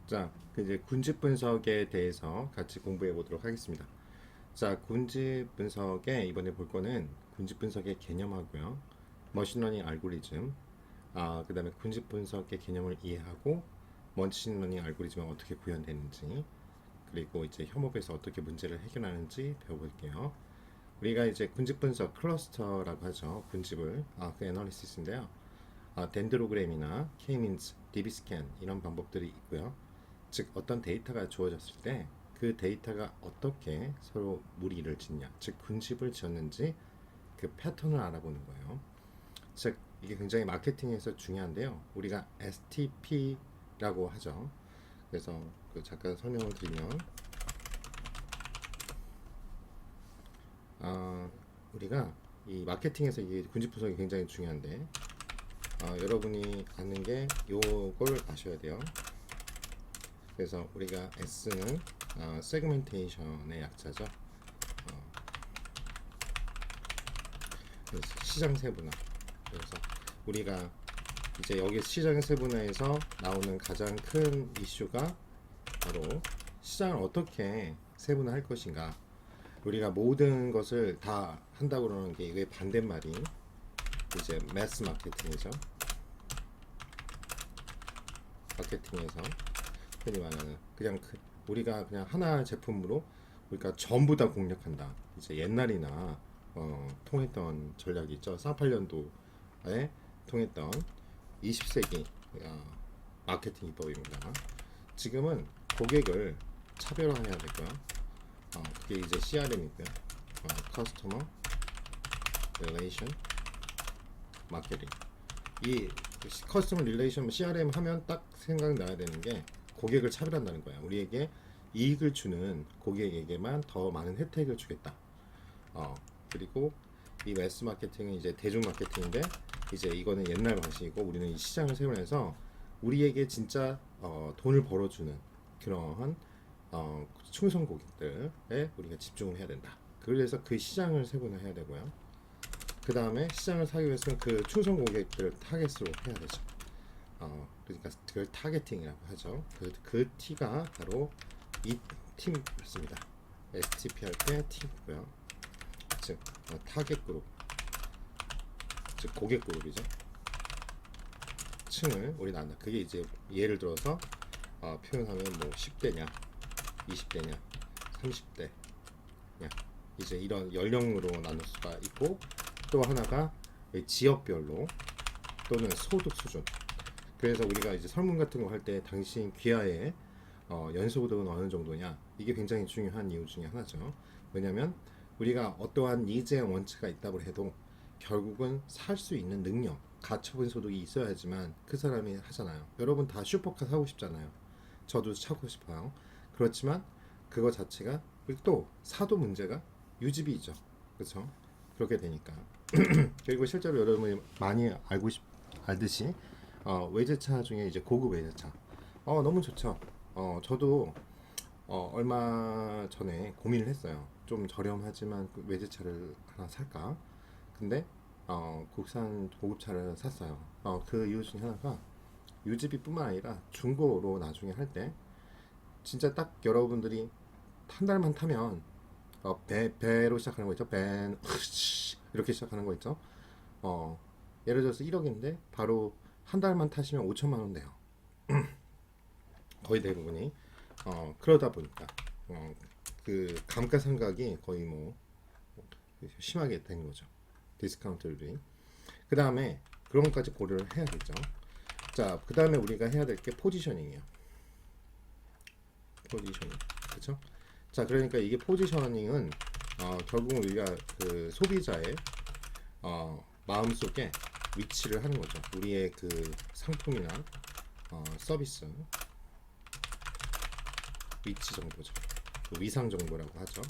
자, 이제 군집 분석에 대해서 같이 공부해 보도록 하겠습니다. 자, 군집 분석에 이번에 볼 거는 군집 분석의 개념하고요. 머신러닝 알고리즘, 그다음에 군집 분석의 개념을 이해하고 머신러닝 알고리즘은 어떻게 구현되는지, 그리고 이제 협업에서 어떻게 문제를 해결하는지 배워볼게요. 우리가 이제 군집 분석 클러스터라고 하죠. 군집을 그 애널리시스인데요. 덴드로그램이나 K-means, DB-scan 이런 방법들이 있고요. 즉 어떤 데이터가 주어졌을 때 그 데이터가 어떻게 서로 무리를 짓냐, 즉 군집을 지었는지 그 패턴을 알아보는 거예요. 즉 이게 굉장히 마케팅에서 중요한데요. 우리가 STP라고 하죠. 그래서 잠깐 설명을 드리면 아, 우리가 이 마케팅에서 이게 군집 분석이 굉장히 중요한데 여러분이 아는 게 요걸 아셔야 돼요. 그래서 우리가 S는 세그멘테이션의 약자죠. 그래서 시장 세분화. 그래서 우리가 이제 여기 시장 세분화에서 나오는 가장 큰 이슈가 바로 시장을 어떻게 세분화할 것인가. 우리가 모든 것을 다 한다고 그러는 게 이게 반대말이 이제 매스 마케팅이죠. 마케팅에서 흔히 말하는 그냥 우리가 그냥 하나 제품으로 우리가 전부 다 공략한다. 이제 옛날이나 통했던 전략이 있죠. 48년도에 통했던 20세기 마케팅 기법입니다. 지금은 고객을 차별화해야 되고요. 그게 이제 CRM이고요. 커스터머 릴레이션 마케팅. 이 커스터머 릴레이션 CRM 하면 딱 생각나야 되는 게 고객을 차별한다는 거야. 우리에게 이익을 주는 고객에게만 더 많은 혜택을 주겠다. 그리고 이 매스 마케팅은 이제 대중 마케팅인데 이제 이거는 옛날 방식이고 우리는 이 시장을 세우면서 우리에게 진짜 돈을 벌어주는 그러한 충성 고객들에 우리가 집중을 해야 된다. 그래서 그 시장을 세분화해야 되고요. 그 다음에 시장을 사기 위해서는 그 충성 고객들을 타겟으로 해야 되죠. 그러니까 그걸 타겟팅이라고 하죠. 그 T가 바로 이 팀이었습니다. STP 할 때 T고요. 즉 타겟 그룹, 즉 고객 그룹이죠. 층을 우리 나눈다. 그게 이제 예를 들어서 표현하면 뭐 10대냐, 20대냐, 30대냐 이제 이런 연령으로 나눌 수가 있고 또 하나가 지역별로 또는 소득 수준. 그래서 우리가 이제 설문 같은 거 할 때 당신 귀하의 연소득은 어느 정도냐 이게 굉장히 중요한 이유 중에 하나죠. 왜냐하면 우리가 어떠한 니즈의 원칙가 있다고 해도 결국은 살 수 있는 능력, 가처분 소득이 있어야지만 그 사람이 하잖아요. 여러분 다 슈퍼카 사고 싶잖아요. 저도 사고 싶어요. 그렇지만 그거 자체가 또 사도 문제가 유지비죠. 그렇죠? 그렇게 되니까 그리고 실제로 여러분이 많이 알듯이 외제차 중에 이제 고급 외제차 너무 좋죠. 저도 얼마 전에 고민을 했어요. 좀 저렴하지만 그 외제차를 하나 살까? 근데 국산 고급차를 샀어요. 그 이유 중에 하나가 유지비뿐만 아니라 중고로 나중에 할 때 진짜 딱 여러분들이 한 달만 타면 배로 시작하는 거 있죠. 벤 이렇게 시작하는 거 있죠. 어, 예를 들어서 1억인데 바로 한 달만 타시면 5천만 원 돼요. 거의 대부분이 그러다 보니까 그 감가상각이 거의 뭐 심하게 되는 거죠. 디스카운트들이. 그 다음에 그런 것까지 고려를 해야겠죠. 자, 그 다음에 우리가 해야 될 게 포지셔닝이에요. 포지셔닝, 그렇죠? 자, 그러니까 이게 포지셔닝은 결국 우리가 그 소비자의 마음속에 위치를 하는 거죠. 우리의 그 상품이나 서비스 위치 정보죠. 그 위상 정보라고 하죠.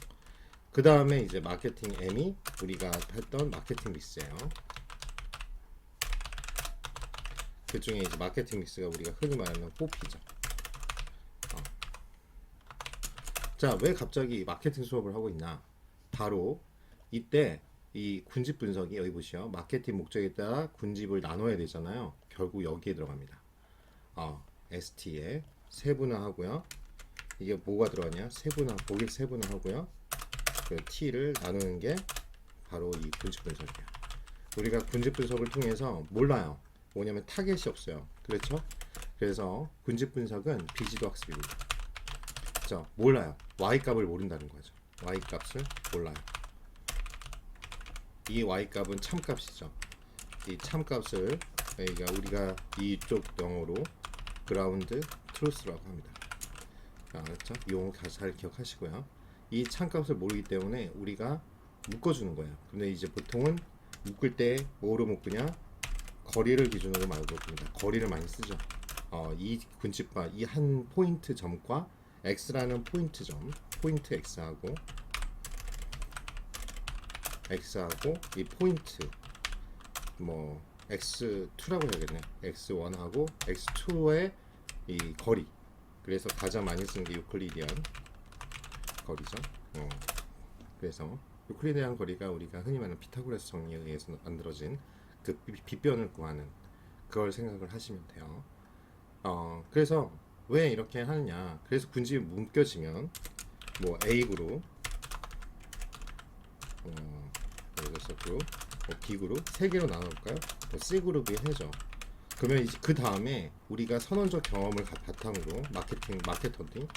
그 다음에 이제 마케팅 M이 우리가 했던 마케팅 믹스예요. 그 중에 이제 마케팅 믹스가 우리가 흔히 말하는 뽀피죠. 자, 왜 갑자기 마케팅 수업을 하고 있나? 바로 이때 이 군집 분석이 여기 보시죠. 마케팅 목적에 따라 군집을 나눠야 되잖아요. 결국 여기에 들어갑니다. ST에 세분화하고요. 이게 뭐가 들어가냐? 세분화, 고객 세분화하고요. 그 T를 나누는 게 바로 이 군집 분석이에요. 우리가 군집 분석을 통해서 몰라요. 뭐냐면 타겟이 없어요. 그렇죠? 그래서 군집 분석은 비지도 학습입니다. 그렇죠? 몰라요. Y 값을 모른다는 거죠. Y 값을 몰라요. 이 Y 값은 참값이죠. 이 참값을 그러니까 우리가 이쪽 영어로 그라운드 트루스라고 합니다. 그렇죠? 이 용어 잘 기억하시고요. 이 참값을 모르기 때문에 우리가 묶어주는 거예요. 근데 이제 보통은 묶을 때 뭐로 묶으냐? 거리를 기준으로 많이 묶습니다. 거리를 많이 쓰죠. 이 군집과 이 한 포인트 점과 x라는 포인트 점, 포인트 x하고 이 포인트 뭐 x2라고 해야겠네. x1하고 x2의 이 거리. 그래서 가장 많이 쓰는 게 유클리디안 거리죠. 그래서 유클리디안 거리가 우리가 흔히 말하는 피타고라스 정리에 의해서 만들어진 그 빗변을 구하는 그걸 생각을 하시면 돼요. 그래서 왜 이렇게 하느냐? 그래서 군집이 묶여지면 뭐 A 그룹, 예를 들어서 그룹, B 그룹 세 개로 나눠볼까요? C 그룹이 해죠. 그러면 이제 그 다음에 우리가 선언적 경험을 바탕으로 마케터링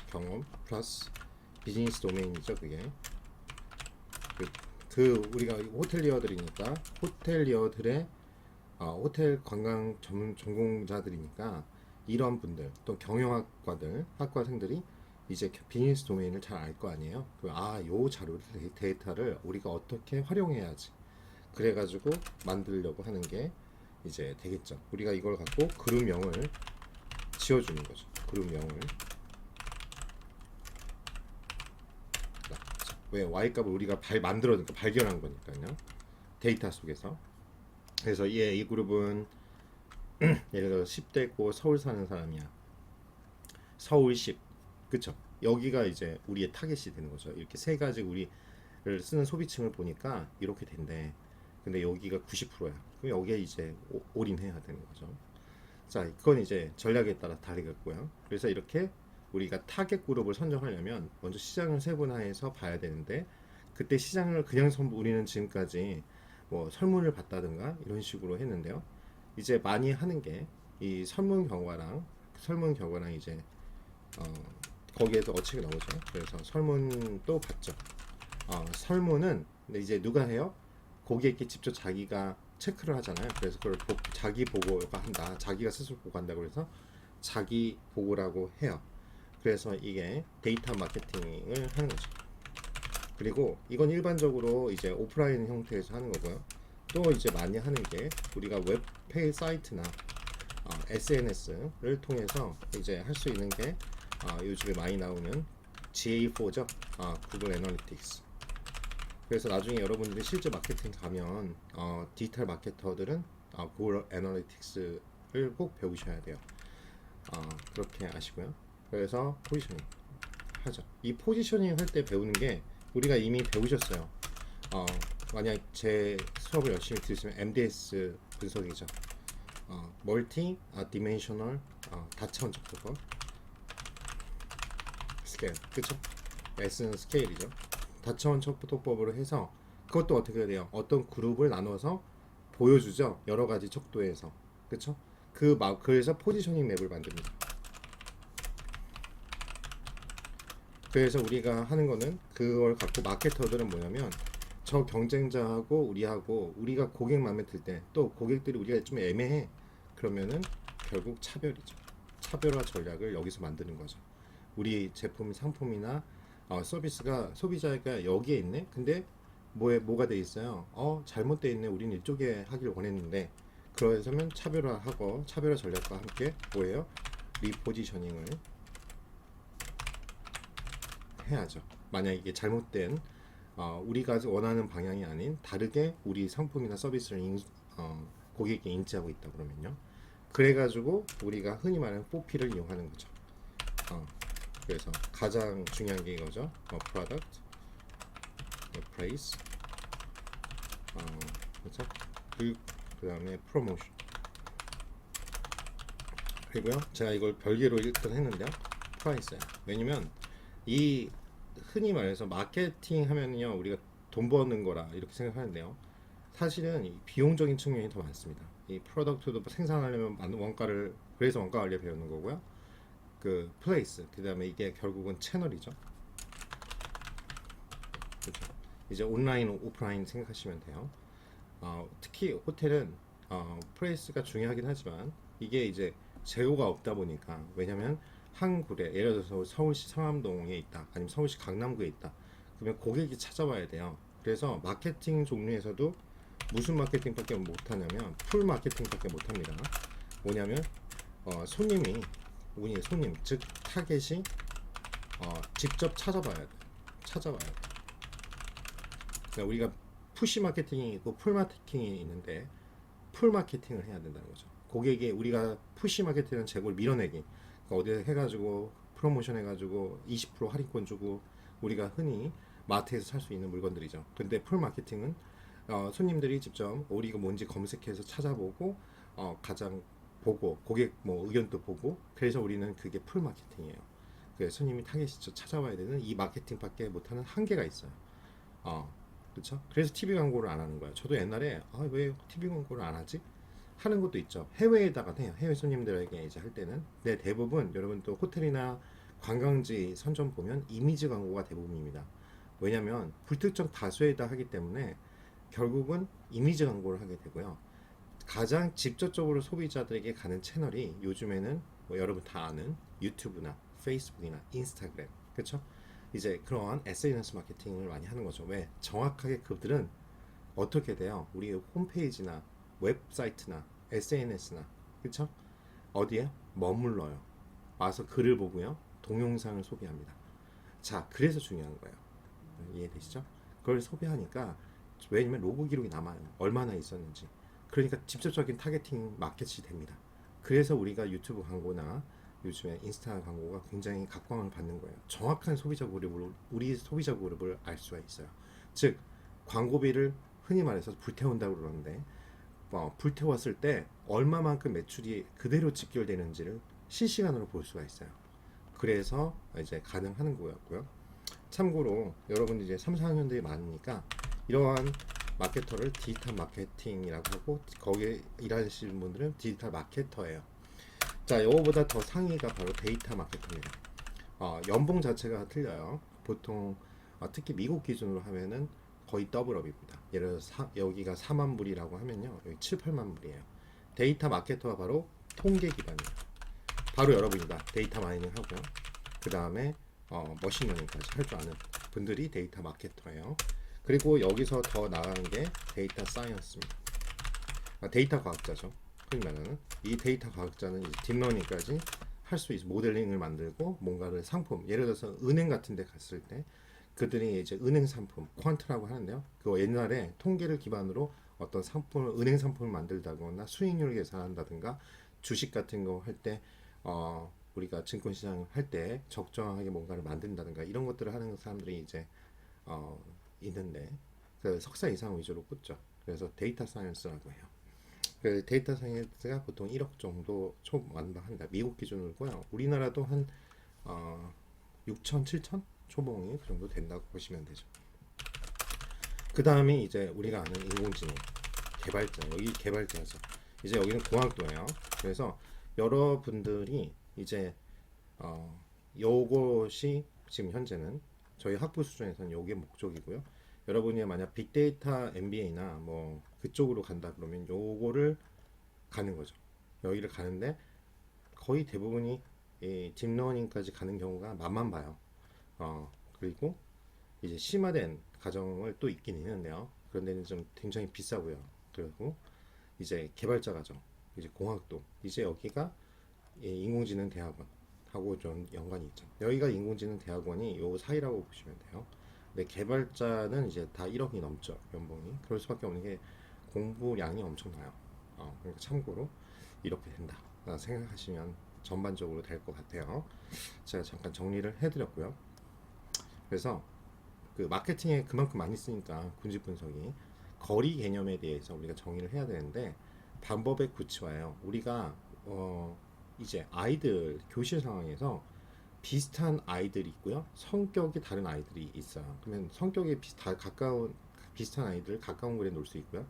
경험 플러스 비즈니스 도메인이죠. 그게 우리가 호텔리어들이니까 호텔리어들의 호텔 관광 전문 전공자들이니까 이런 분들 또 경영학과들 학과생들이 이제 비즈니스 도메인을 잘 알 거 아니에요. 요 자료를 데이터를 우리가 어떻게 활용해야지. 그래가지고 만들려고 하는 게 이제 되겠죠. 우리가 이걸 갖고 그룹명을 지어주는 거죠. 그룹명을 왜 y 값을 우리가 만들어니까 발견한 거니까요. 데이터 속에서. 그래서 이 그룹은 예를 들어 10대고 서울 사는 사람이야. 서울 10. 그쵸? 여기가 이제 우리의 타겟이 되는 거죠. 이렇게 세 가지 우리를 쓰는 소비층을 보니까 이렇게 된대. 근데 여기가 90%야. 그럼 여기에 이제 올인해야 되는 거죠. 자, 그건 이제 전략에 따라 다르겠고요. 그래서 이렇게 우리가 타겟 그룹을 선정하려면 먼저 시장을 세분화해서 봐야 되는데, 그때 시장을 그냥 우리는 지금까지 뭐 설문을 봤다든가 이런 식으로 했는데요. 이제 많이 하는 게 이 설문 결과랑 이제 거기에서 어치가 나오죠. 그래서 설문도 봤죠. 설문은 이제 누가 해요? 고객이 직접 자기가 체크를 하잖아요. 그래서 그걸 자기 보고가 한다. 자기가 스스로 보고한다고 해서 자기 보고라고 해요. 그래서 이게 데이터 마케팅을 하는 거죠. 그리고 이건 일반적으로 이제 오프라인 형태에서 하는 거고요. 또 이제 많이 하는 게 우리가 웹페이 사이트나 SNS를 통해서 이제 할 수 있는 게 요즘에 많이 나오는 GA4죠. 구글 애널리틱스. 그래서 나중에 여러분들이 실제 마케팅 가면 디지털 마케터들은 구글 애널리틱스를 꼭 배우셔야 돼요. 그렇게 아시고요. 그래서 포지셔닝 하죠. 이 포지셔닝 할 때 배우는 게 우리가 이미 배우셨어요. 만약 제 수업을 열심히 들으시면 MDS 분석이죠. 멀티 디멘셔널 다차원적 분석 스케일, 그쵸? S는 스케일이죠. 다차원적 분석법으로 해서 그것도 어떻게 해야 돼요? 어떤 그룹을 나눠서 보여주죠. 여러 가지 척도에서, 그쵸? 그래서 포지셔닝 맵을 만듭니다. 그래서 우리가 하는 거는 그걸 갖고 마케터들은 뭐냐면 저 경쟁자하고 우리가 고객 마음에 들 때 또 고객들이 우리가 좀 애매해. 그러면은 결국 차별이죠. 차별화 전략을 여기서 만드는 거죠. 우리 제품, 상품이나 서비스가 소비자가 여기에 있네. 근데 뭐가 돼 있어요? 잘못돼 있네. 우리는 이쪽에 하길 원했는데. 그러면 차별화하고 차별화 전략과 함께 뭐예요? 리포지셔닝을 해야죠. 만약 이게 잘못된 우리가 원하는 방향이 아닌 다르게 우리 상품이나 서비스를 고객에게 인지하고 있다 그러면요. 그래가지고 우리가 흔히 말하는 4P를 이용하는 거죠. 그래서 가장 중요한 게 이거죠. Product, Price, 그렇죠? 그 다음에 Promotion 그리고요, 제가 이걸 별개로 일단 했는데요, 프라이스예요. 왜냐면 이 흔히 말해서 마케팅 하면요, 우리가 돈 버는 거라 이렇게 생각하는데요, 사실은 이 비용적인 측면이 더 많습니다. 이 프로덕트도 생산하려면 많은 원가를, 그래서 원가 관리 배우는 거고요. 그 플레이스, 그 다음에 이게 결국은 채널이죠. 그렇죠. 이제 온라인, 오프라인 생각하시면 돼요. 특히 호텔은 플레이스가 중요하긴 하지만 이게 이제 재고가 없다 보니까, 왜냐면 한 굴에 예를 들어서 서울시 상암동에 있다, 아니면 서울시 강남구에 있다, 그러면 고객이 찾아와야 돼요. 그래서 마케팅 종류에서도 무슨 마케팅밖에 못하냐면 풀 마케팅밖에 못합니다. 뭐냐면 손님이, 우리 손님 즉 타겟이 직접 찾아봐야 돼. 찾아와야 돼. 그러니까 우리가 푸시 마케팅이 있고 풀 마케팅이 있는데, 풀 마케팅을 해야 된다는 거죠. 고객이, 우리가 푸시 마케팅은 재고를 밀어내기, 그러니까 어디 해가지고 프로모션 해가지고 20% 할인권 주고 우리가 흔히 마트에서 살 수 있는 물건들이죠. 근데 풀 마케팅은 손님들이 직접 우리가 뭔지 검색해서 찾아보고 가장 보고 고객 뭐 의견도 보고, 그래서 우리는 그게 풀 마케팅이에요. 그래서 손님이 타겟이 찾아와야 되는 이 마케팅밖에 못하는 한계가 있어요. 어, 그렇죠? 그래서 TV 광고를 안 하는 거예요. 저도 옛날에 왜 TV 광고를 안 하지? 하는 것도 있죠. 해외에다가 해요. 해외 손님들에게 이제 할 때는. 근데 대부분 여러분 또 호텔이나 관광지 선점 보면 이미지 광고가 대부분입니다. 왜냐면 불특정 다수에다 하기 때문에 결국은 이미지 광고를 하게 되고요. 가장 직접적으로 소비자들에게 가는 채널이 요즘에는 뭐 여러분 다 아는 유튜브나 페이스북이나 인스타그램, 그렇죠? 이제 그러한 SNS 마케팅을 많이 하는 거죠. 왜? 정확하게 그들은 어떻게 돼요? 우리 홈페이지나 웹사이트나 SNS나, 그렇죠? 어디에 머물러요. 와서 글을 보고요, 동영상을 소비합니다. 자, 그래서 중요한 거예요. 이해되시죠? 그걸 소비하니까, 왜냐면 로그 기록이 남아요. 얼마나 있었는지. 그러니까 직접적인 타겟팅 마켓이 됩니다. 그래서 우리가 유튜브 광고나 요즘에 인스타 광고가 굉장히 각광을 받는 거예요. 정확한 소비자 그룹을, 우리 소비자 그룹을 알 수가 있어요. 즉 광고비를 흔히 말해서 불태운다고 그러는데, 불태웠을 때 얼마만큼 매출이 그대로 직결되는지를 실시간으로 볼 수가 있어요. 그래서 이제 가능한 거였고요. 참고로 여러분 이제 3, 4학년들이 많으니까 이러한 마케터를 디지털 마케팅이라고 하고, 거기에 일하시는 분들은 디지털 마케터예요. 자, 이거보다 더 상위가 바로 데이터 마케터입니다. 연봉 자체가 틀려요. 보통 특히 미국 기준으로 하면은 거의 더블업입니다. 예를 들어서 여기가 4만 불이라고 하면요, 여기 7, 8만 불이에요. 데이터 마케터가 바로 통계 기반이에요. 바로 여러분이다. 데이터 마이닝 하고요. 그 다음에 머신러닝까지 할 줄 아는 분들이 데이터 마케터예요. 그리고 여기서 더 나가는 게 데이터 사이언스입니다. 데이터 과학자죠. 흔히 말하는 이 데이터 과학자는 이제 딥러닝까지 할 수 있어. 모델링을 만들고 뭔가를 상품, 예를 들어서 은행 같은 데 갔을 때 그들이 이제 은행 상품, 퀀트라고 하는데요. 그거 옛날에 통계를 기반으로 어떤 상품을, 은행 상품을 만들다거나 수익률을 계산한다든가, 주식 같은 거 할 때 우리가 증권시장 할 때 적정하게 뭔가를 만든다든가, 이런 것들을 하는 사람들이 이제 있는데, 그 석사 이상 위주로 꽂죠. 그래서 데이터 사이언스라고 해요. 그 데이터 사이언스가 보통 1억 정도 초 완방한다. 미국 기준으로고요. 우리나라도 한 6천, 7천 초봉이 그 정도 된다고 보시면 되죠. 그 다음에 이제 우리가 아는 인공지능 개발자, 여기 개발자죠. 이제 여기는 공학도예요. 그래서 여러분들이 이제 요것이 지금 현재는 저희 학부 수준에서는 요게 목적이고요. 여러분이 만약 빅데이터 MBA나 뭐 그쪽으로 간다 그러면 요거를 가는 거죠. 여기를 가는데 거의 대부분이 이 딥러닝까지 가는 경우가 만만 봐요. 그리고 이제 심화된 과정을 또 있긴 있는데요. 그런 데는 좀 굉장히 비싸고요. 그리고 이제 개발자 과정, 이제 공학도, 이제 여기가 인공지능 대학원 하고 좀 연관이 있죠. 여기가 인공지능 대학원이 요 사이라고 보시면 돼요. 근데 개발자는 이제 다 1억이 넘죠, 연봉이. 그럴 수밖에 없는 게 공부량이 엄청나요. 그러니까 참고로 이렇게 된다 생각하시면 전반적으로 될 것 같아요. 제가 잠깐 정리를 해드렸고요. 그래서 그 마케팅에 그만큼 많이 쓰니까 군집 분석이, 거리 개념에 대해서 우리가 정의를 해야 되는데, 방법의 구치화예요. 우리가 이제 아이들 교실 상황에서 비슷한 아이들이 있고요. 성격이 다른 아이들이 있어요. 그러면 성격이 다 가까운 비슷한 아이들 가까운 거리에 놓을 수 있고요.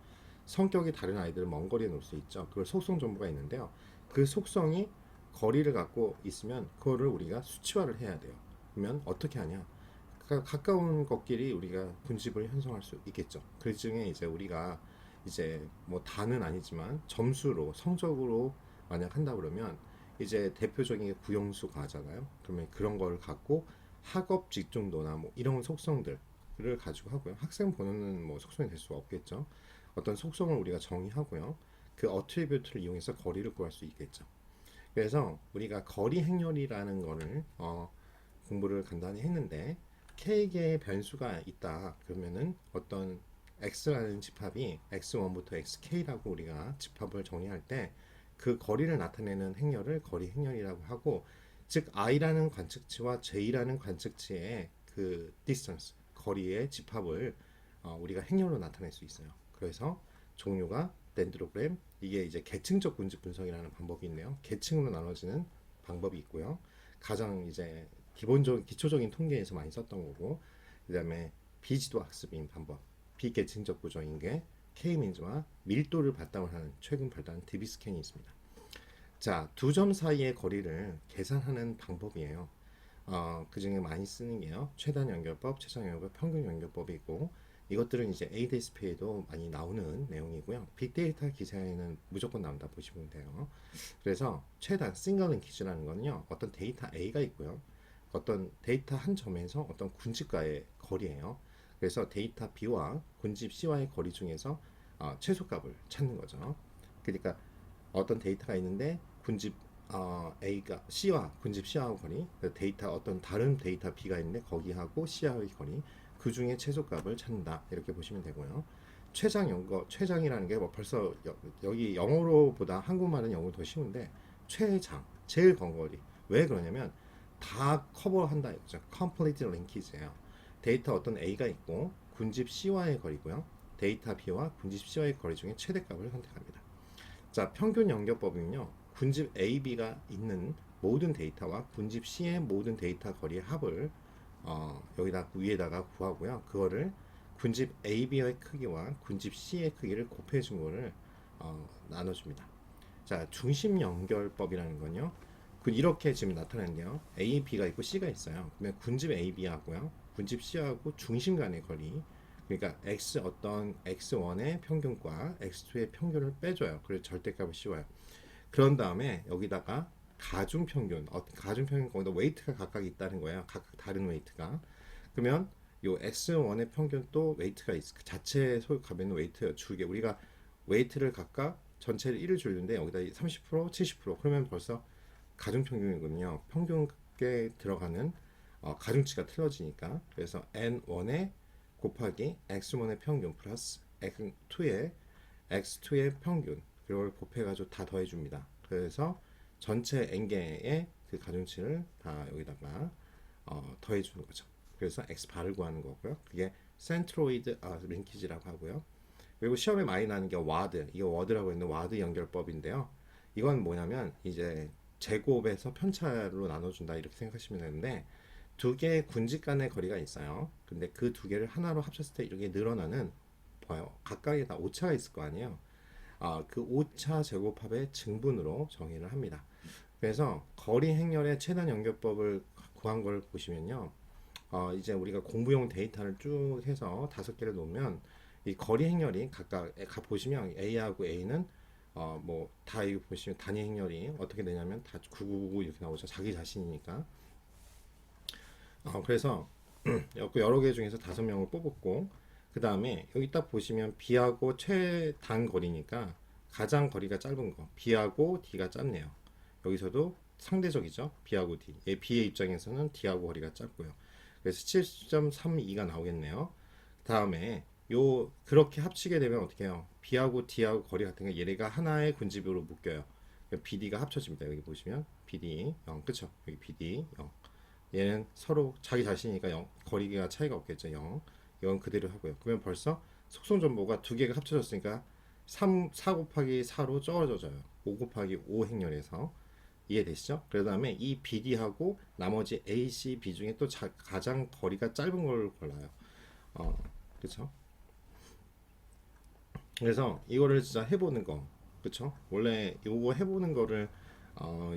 성격이 다른 아이들은 먼 거리에 놓을 수 있죠. 그걸 속성 정보가 있는데요. 그 속성이 거리를 갖고 있으면 그거를 우리가 수치화를 해야 돼요. 그러면 어떻게 하냐? 가까운 것끼리 우리가 군집을 형성할 수 있겠죠. 그 중에 이제 우리가 이제 뭐 다는 아니지만 점수로 성적으로 만약 한다 그러면 이제 대표적인 게 구형수 과잖아요. 그러면 그런 걸 갖고 학업 집중도나 뭐 이런 속성들을 가지고 하고요. 학생 번호는 뭐 속성이 될 수가 없겠죠. 어떤 속성을 우리가 정의하고요. 그 어트리뷰트를 이용해서 거리를 구할 수 있겠죠. 그래서 우리가 거리 행렬이라는 거를 공부를 간단히 했는데 k개의 변수가 있다 그러면은 어떤 x라는 집합이 x1부터 xk라고 우리가 집합을 정의할 때 그 거리를 나타내는 행렬을 거리 행렬이라고 하고, 즉 i라는 관측치와 j라는 관측치의 그 distance 거리의 집합을 우리가 행렬로 나타낼 수 있어요. 그래서 종류가 덴드로그램, 이게 이제 계층적 군집 분석이라는 방법이 있네요. 계층으로 나눠지는 방법이 있고요. 가장 이제 기본적 기초적인 통계에서 많이 썼던 거고, 그다음에 비지도 학습인 방법, 비계층적 구조인 게 K민즈와 밀도를 바탕으로 하는 최근 발달한 DB 스캔이 있습니다. 자, 두 점 사이의 거리를 계산하는 방법이에요. 그 중에 많이 쓰는 게요. 최단 연결법, 최장 연결법, 평균 연결법이고, 이것들은 이제 ADSP에도 많이 나오는 내용이고요. 빅데이터 기사에는 무조건 나온다 보시면 돼요. 그래서 최단 싱글 링키지라는 거는요, 어떤 데이터 A가 있고요. 어떤 데이터 한 점에서 어떤 군집과의 거리예요. 그래서 데이터 B와 군집 C와의 거리 중에서 최소값을 찾는 거죠. 그러니까 어떤 데이터가 있는데 군집 A가 C와 군집 C와 거리, 데이터 어떤 다른 데이터 B가 있는데 거기하고 C와의 거리, 그 중에 최소값을 찾는다 이렇게 보시면 되고요. 최장 연거 최장이라는 게 뭐 벌써 여기 영어로보다 한국말은 영어 더 쉬운데 최장 제일 건거리, 왜 그러냐면 다 커버한다 이거죠. complete linkage예요. 데이터 어떤 A가 있고 군집 C와의 거리고요. 데이터 B와 군집 C와의 거리 중에 최대값을 선택합니다. 자, 평균 연결법은요. 군집 A, B가 있는 모든 데이터와 군집 C의 모든 데이터 거리의 합을 여기다 위에다가 구하고요. 그거를 군집 A, B의 크기와 군집 C의 크기를 곱해 준 거를 나눠줍니다. 자, 중심 연결법이라는 건요. 이렇게 지금 나타나는데요. A, B가 있고 C가 있어요. 그러면 군집 A, B하고요. 군집 C하고 중심 간의 거리. 그러니까 X 어떤 X1의 평균과 X2의 평균을 빼줘요. 그래서 절대값을 씌워요. 그런 다음에 여기다가 가중평균, 가중평균 거기다 웨이트가 각각 있다는 거예요. 각각 다른 웨이트가. 그러면 요 X1의 평균 또 웨이트가 있어. 그 자체 소유값에 있는 웨이트 주게 우리가 웨이트를 각각 전체를 1을 주는데 여기다 30%, 70% 그러면 벌써 가중평균이거든요. 평균에 들어가는 가중치가 틀어지니까. 그래서 N1의 곱하기 X1의 평균 플러스 X2의 평균, 그걸 곱해가지고 다 더해줍니다. 그래서 전체 n개의 그 가중치를 다 여기다가 더해주는 거죠. 그래서 X바를 구하는 거고요. 그게 센트로이드 링키지라고 하고요. 그리고 시험에 많이 나는 게 와드, 이거 워드라고 있는 와드 연결법인데요. 이건 뭐냐면 이제 제곱에서 편차로 나눠준다 이렇게 생각하시면 되는데, 두 개의 군집 간의 거리가 있어요. 근데 그 두 개를 하나로 합쳤을 때 이렇게 늘어나는 봐요. 각각에 다 오차가 있을 거 아니에요. 그 오차 제곱합의 증분으로 정의를 합니다. 그래서 거리 행렬의 최단 연결법을 구한 걸 보시면요. 이제 우리가 공부용 데이터를 쭉 해서 5개를 놓으면 이 거리 행렬이 각각 보시면 A하고 A는 뭐 다 이거 보시면 단위 행렬이 어떻게 되냐면 다 9999 이렇게 나오죠. 자기 자신이니까. 그래서 여러 개 중에서 5명을 뽑았고, 그 다음에 여기 딱 보시면 B하고 최단 거리니까 가장 거리가 짧은 거 B하고 D가 짧네요. 여기서도 상대적이죠. B하고 D. B의 입장에서는 D하고 거리가 짧고요. 그래서 7.32가 나오겠네요. 다음에 그렇게 합치게 되면 어떻게 해요? B하고 D하고 거리 같은 거 얘네가 하나의 군집으로 묶여요. BD가 합쳐집니다. 여기 보시면 BD 0, 그쵸? 여기 BD 0. 얘는 서로 자기 자신이니까 0, 거리가 차이가 없겠죠. 0. 이건 그대로 하고요. 그러면 벌써 속성 정보가 두 개가 합쳐졌으니까 4 곱하기 4로 적어져요. 5 곱하기 5 행렬에서 이해되시죠? 그 다음에 이 BD하고 나머지 AC, B 중에 또 가장 거리가 짧은 걸 골라요. 그쵸? 그래서 이거를 진짜 해보는 거, 그쵸? 원래 요거 해보는 거를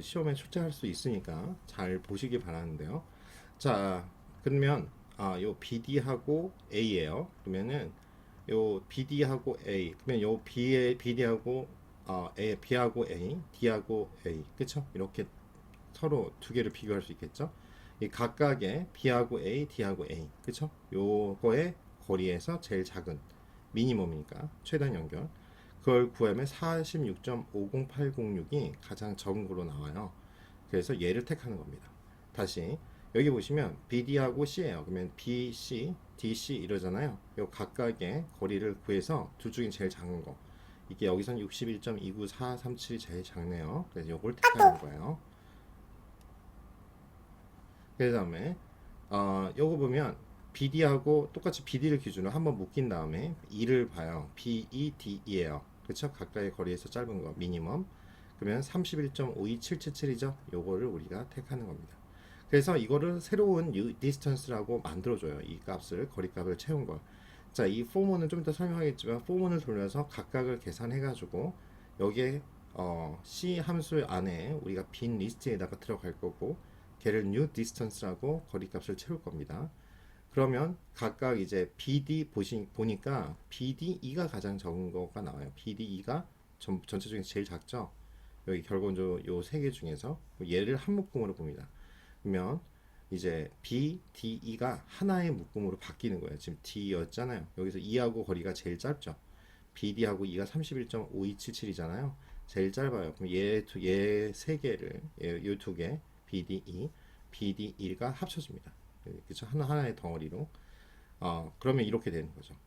시험에 출제할 수 있으니까 잘 보시기 바라는데요. 자, 그러면 요 BD하고 A예요. 그러면은 요 BD하고 A, 그러면 요 BD하고 B하고 A, D하고 A, 그쵸? 이렇게 서로 두 개를 비교할 수 있겠죠? 이 각각의 B하고 A, D하고 A, 그쵸? 요거의 거리에서 제일 작은 미니멈이니까 최단 연결. 그걸 구하면 46.50806이 가장 적은 걸로 나와요. 그래서 얘를 택하는 겁니다. 다시 여기 보시면 BD하고 C예요. 그러면 BC, DC 이러잖아요. 요 각각의 거리를 구해서 둘 중에 제일 작은 거. 이게 여기선 61.29437이 제일 작네요. 그래서 요걸 택하는 거예요. 그 다음에 요거 보면 BD하고 똑같이 BD를 기준으로 한번 묶인 다음에 E를 봐요. BE, DE예요. 그렇죠? 각각의 거리에서 짧은 거 미니멈. 그러면 31.52777이죠. 요거를 우리가 택하는 겁니다. 그래서 이거를 새로운 디스턴스라고 만들어줘요. 이 값을 거리값을 채운 걸. 자, 이 포문은 좀 이따 설명하겠지만 포문을 돌려서 각각을 계산해가지고 여기에 C 함수 안에 우리가 빈 리스트에다가 들어갈 거고 걔를 new distance라고 거리값을 채울 겁니다. 그러면 각각 이제 보니까 BDE가 가장 적은 거가 나와요. BDE가 전체 중에서 제일 작죠. 여기 결국은 요 세 개 중에서 얘를 한 묶음으로 봅니다. 그러면 이제 B, D, E가 하나의 묶음으로 바뀌는 거예요. 지금 D였잖아요. 여기서 E하고 거리가 제일 짧죠. BD하고 E가 31.5277이잖아요. 제일 짧아요. 그럼 얘 세 개를 이 두 개 BDE, BD1가 합쳐집니다. 그렇죠? 하나의 덩어리로. 그러면 이렇게 되는 거죠.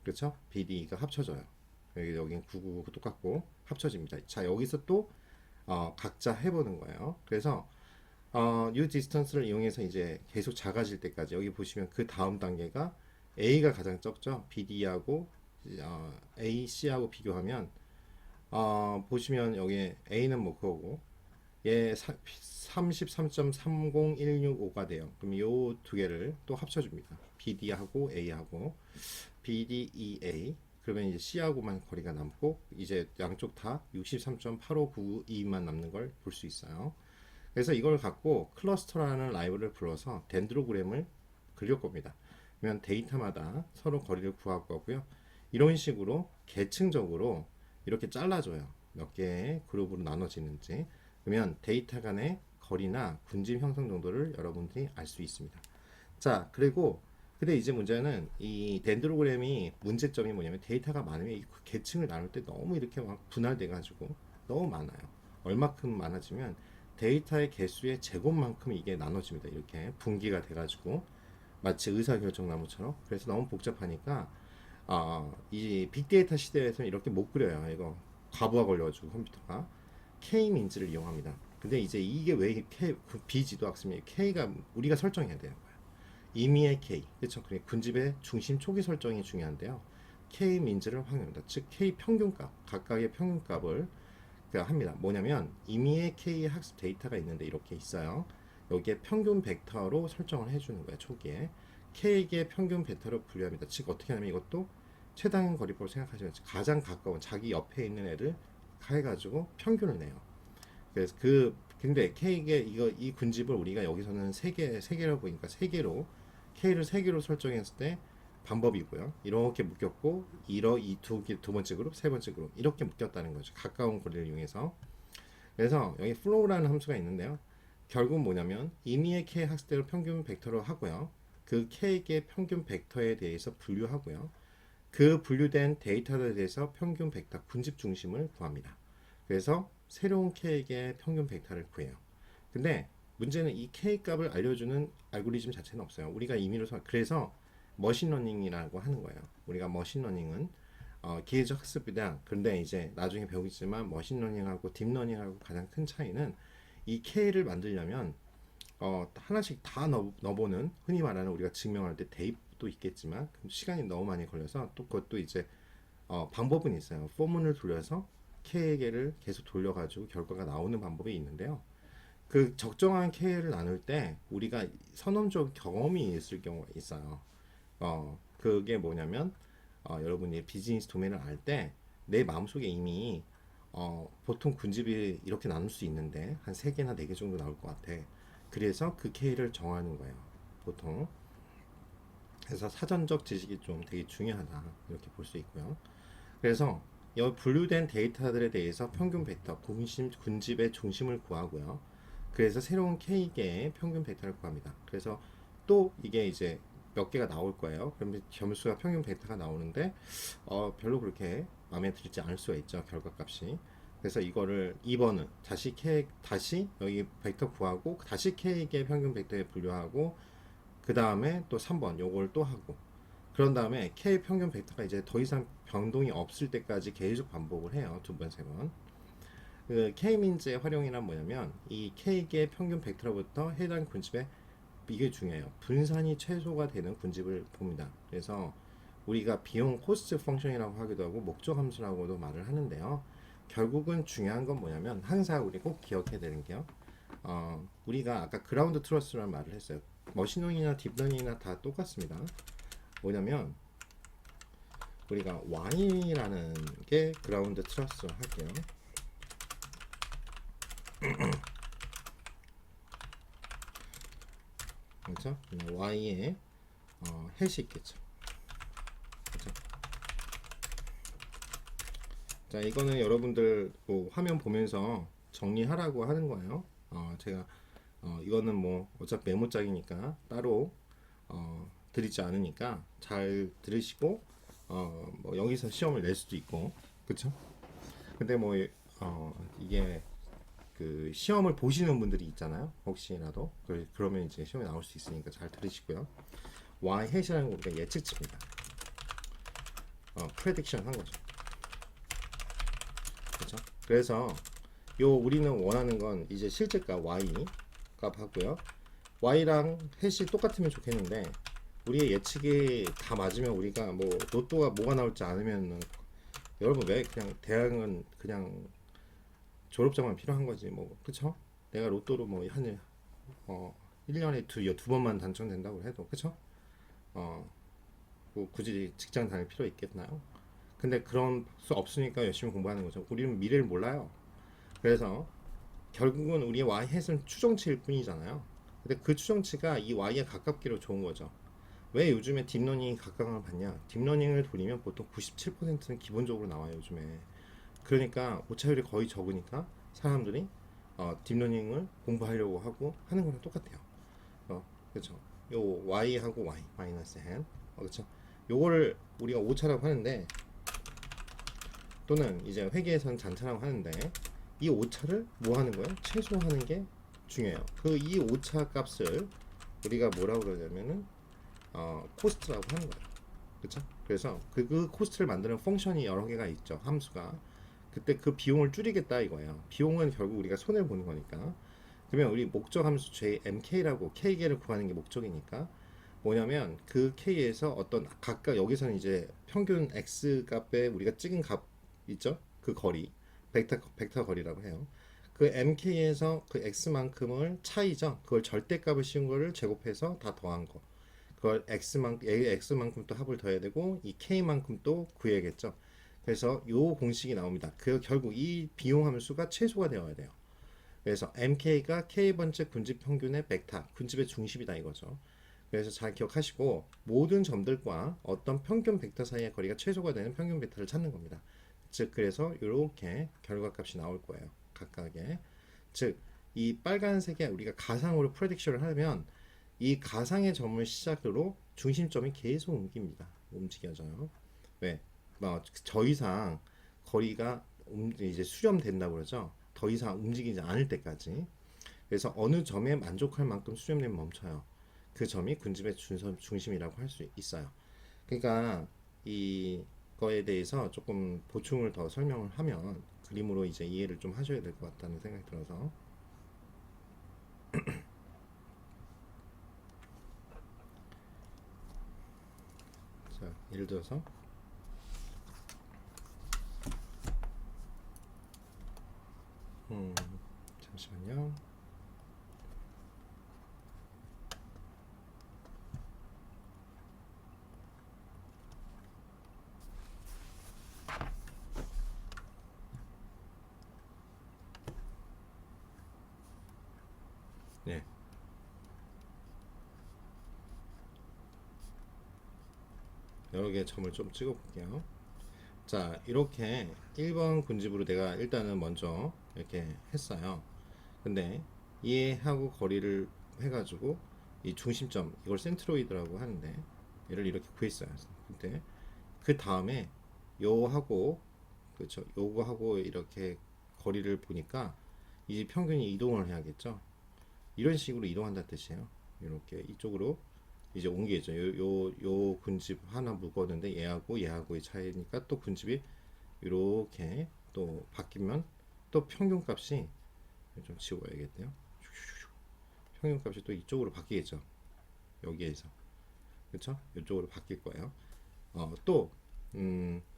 그렇죠? BDE가 합쳐져요. 여기는 999 똑같고 합쳐집니다. 자, 여기서 또 각자 해보는 거예요. 그래서 new distance를 이용해서 이제 계속 작아질 때까지 여기 보시면 그 다음 단계가 A가 가장 적죠. BD하고 AC하고 비교하면 보시면 여기 A는 뭐 그거고 얘 33.30165가 돼요. 그럼 요 두 개를 또 합쳐줍니다. BD하고 A하고 BDEA 그러면 이제 C하고만 거리가 남고 이제 양쪽 다 63.8592만 남는 걸 볼 수 있어요. 그래서 이걸 갖고 클러스터라는 라이브를 불러서 덴드로그램을 그릴 겁니다. 그러면 데이터마다 서로 거리를 구할 거고요. 이런 식으로 계층적으로 이렇게 잘라줘요. 몇 개의 그룹으로 나눠지는지. 그러면 데이터 간의 거리나 군집 형성 정도를 여러분들이 알 수 있습니다. 자, 그리고 근데 이제 문제는 이 덴드로그램이 문제점이 뭐냐면 데이터가 많으면 이 계층을 나눌 때 너무 이렇게 막 분할돼 가지고 너무 많아요. 얼마큼 많아지면 데이터의 개수의 제곱만큼 이게 나눠집니다. 이렇게 분기가 돼가지고 마치 의사결정나무처럼. 그래서 너무 복잡하니까 이 빅데이터 시대에서는 이렇게 못 그려요. 이거 과부하 걸려가지고 컴퓨터가 K-민즈를 이용합니다. 근데 이제 이게 왜 비지도학습이 K가 우리가 설정해야 되는 거예요. 임의의 K, 그렇죠? 군집의 중심 초기 설정이 중요한데요. K-민즈를 확인합니다. 즉 K 평균값, 각각의 평균값을 합니다. 뭐냐면 임의의 K 학습 데이터가 있는데 이렇게 있어요. 여기에 평균 벡터로 설정을 해주는 거예요. 초기에 K의 평균 벡터로 분류합니다. 즉 어떻게 하냐면 이것도 최단 거리법을 생각하시면 가장 가까운 자기 옆에 있는 애를 해가지고 평균을 내요. 그래서 근데 K의 이 군집을 우리가 여기서는 세 개라고 보니까 세 개로 K를 세 개로 설정했을 때 방법이고요. 이렇게 묶였고 두 번째 그룹, 세 번째 그룹 이렇게 묶였다는 거죠. 가까운 거리를 이용해서. 그래서 여기 flow라는 함수가 있는데요. 결국 뭐냐면 임의의 K 학습대로 평균 벡터로 하고요. 그 K의 평균 벡터에 대해서 분류하고요. 그 분류된 데이터에 대해서 평균 벡터 군집 중심을 구합니다. 그래서 새로운 K의 평균 벡터를 구해요. 근데 문제는 이 K 값을 알려주는 알고리즘 자체는 없어요. 우리가 임의로 그래서 머신러닝이라고 하는 거예요. 우리가 머신러닝은 기계적 학습이다. 그런데 이제 나중에 배우겠지만 머신러닝하고 딥러닝하고 가장 큰 차이는 이 K를 만들려면 하나씩 다 넣어보는 흔히 말하는 우리가 증명할 때 대입도 있겠지만 시간이 너무 많이 걸려서 또 그것도 이제 방법은 있어요. 포문을 돌려서 K에게를 계속 돌려가지고 결과가 나오는 방법이 있는데요. 그 적정한 K를 나눌 때 우리가 선언적 경험이 있을 경우가 있어요. 그게 뭐냐면 여러분이 비즈니스 도메인을 알 때 내 마음속에 이미 보통 군집이 이렇게 나눌 수 있는데 한 3개나 4개 정도 나올 것 같아. 그래서 그 K를 정하는 거예요. 보통. 그래서 사전적 지식이 좀 되게 중요하다. 이렇게 볼 수 있고요. 그래서 이 분류된 데이터들에 대해서 평균 벡터, 군집의 중심을 구하고요. 그래서 새로운 K개의 평균 벡터를 구합니다. 그래서 또 이게 이제 몇 개가 나올 거예요. 그러면 점수가 평균 벡터가 나오는데 별로 그렇게 마음에 들지 않을 수가 있죠. 결과값이. 그래서 이거를 2번은 다시 여기 벡터 구하고 다시 K개의 평균 벡터에 분류하고 그 다음에 또 3번 요걸 또 하고 그런 다음에 K 평균 벡터가 이제 더 이상 변동이 없을 때까지 계속 반복을 해요. 2번, 3번. 그 K-민즈의 활용이란 뭐냐면 이 K의 평균 벡터로부터 해당 군집에 이게 중요해요. 분산이 최소가 되는 군집을 봅니다. 그래서 우리가 비용 코스트 펑션이라고 하기도 하고 목적 함수라고도 말을 하는데요. 결국은 중요한 건 뭐냐면 항상 우리 꼭 기억해야 되는 게요. 우리가 아까 그라운드 트러스라는 말을 했어요. 머신러닝이나 딥러닝이나 다 똑같습니다. 뭐냐면 우리가 Y라는 게 그라운드 트러스로 할게요. 그렇죠? Y에 해시 있겠죠. 그렇죠? 자, 이거는 여러분들 뭐 화면 보면서 정리하라고 하는 거예요. 제가 이거는 뭐 어차피 메모장이니까 따로 드리지 않으니까 잘 들으시고 뭐 여기서 시험을 낼 수도 있고 그쵸? 근데 뭐 이게 그 시험을 보시는 분들이 있잖아요. 혹시라도 그러면 이제 시험에 나올 수 있으니까 잘 들으시고요. Y 해시라는 거 우리가 예측치입니다. 프레딕션 한 거죠. 그렇죠? 그래서 우리는 원하는 건 이제 실제값 Y 값 하고요. Y랑 해시 똑같으면 좋겠는데 우리의 예측이 다 맞으면 우리가 뭐 로또가 뭐가 나올지 않으면 여러분 왜 그냥 대학은 그냥 졸업장만 필요한 거지 뭐 그쵸? 내가 로또로 뭐한 1년에 두 번만 당첨된다고 해도 그쵸? 뭐 굳이 직장 다닐 필요 있겠나요? 근데 그런 수 없으니까 열심히 공부하는 거죠. 우리는 미래를 몰라요. 그래서 결국은 우리의 y 햇은 추정치일 뿐이잖아요. 근데 그 추정치가 이 y에 가깝기로 좋은 거죠. 왜 요즘에 딥러닝이 각광을 받냐? 딥러닝을 돌리면 보통 97%는 기본적으로 나와요 요즘에. 그러니까 오차율이 거의 적으니까 사람들이 딥러닝을 공부하려고 하고 하는 거랑 똑같아요. 그렇죠. 요 y하고 y 마이너스 n 그렇죠. 요거를 우리가 오차라고 하는데 또는 이제 회계에서는 잔차라고 하는데 이 오차를 뭐 하는 거예요? 최소화하는 게 중요해요. 그 이 오차 값을 우리가 뭐라고 그러냐면은 코스트라고 하는 거예요. 그렇죠? 그래서 그 코스트를 만드는 펑션이 여러 개가 있죠. 함수가. 그때 그 비용을 줄이겠다 이거예요. 비용은 결국 우리가 손해를 보는 거니까. 그러면 우리 목적 함수 JMK라고 K개를 구하는 게 목적이니까 뭐냐면 그 K에서 어떤 각각 여기서는 이제 평균 X 값에 우리가 찍은 값 있죠? 그 거리 벡터 거리라고 해요. 그 MK에서 그 X만큼을 차이죠. 그걸 절대값을 씌운 거를 제곱해서 다 더한 거. 그걸 X만큼 또 합을 더해야 되고 이 K만큼 또 구해야겠죠. 그래서 요 공식이 나옵니다. 그 결국 이 비용 함수가 최소가 되어야 돼요. 그래서 MK가 K번째 군집 평균의 벡터, 군집의 중심이다 이거죠. 그래서 잘 기억하시고 모든 점들과 어떤 평균 벡터 사이의 거리가 최소가 되는 평균 벡터를 찾는 겁니다. 즉 그래서 이렇게 결과값이 나올 거예요. 각각의. 즉 이 빨간색에 우리가 가상으로 프레딕션을 하면 이 가상의 점을 시작으로 중심점이 계속 움직여져요. 왜? 더 이상 거리가 이제 수렴된다고 그러죠. 더 이상 움직이지 않을 때까지. 그래서 어느 점에 만족할 만큼 수렴되면 멈춰요. 그 점이 군집의 중심이라고 할 수 있어요. 그러니까 이거에 대해서 조금 보충을 더 설명을 하면 그림으로 이제 이해를 좀 하셔야 될 것 같다는 생각이 들어서 자, 예를 들어서 잠시만요. 여러 개의 점을 좀 찍어 볼게요. 자, 이렇게 1번 군집으로 내가 일단은 먼저 이렇게 했어요. 근데 얘하고 거리를 해가지고 이 중심점, 이걸 센트로이드라고 하는데 얘를 이렇게 구했어요. 근데 그 다음에 요하고, 그렇죠, 요거하고 이렇게 거리를 보니까 이제 평균이 이동을 해야겠죠. 이런 식으로 이동한다는 뜻이에요. 이렇게 이쪽으로 이제 옮기죠. 요 군집 하나 묶었는데 얘하고의 차이니까 또 군집이 이렇게 또 바뀌면 또 평균값이 좀 지워야겠네요. 평균값이 또 이쪽으로 바뀌겠죠. 여기에서, 그렇죠? 이쪽으로 바뀔 거예요. 또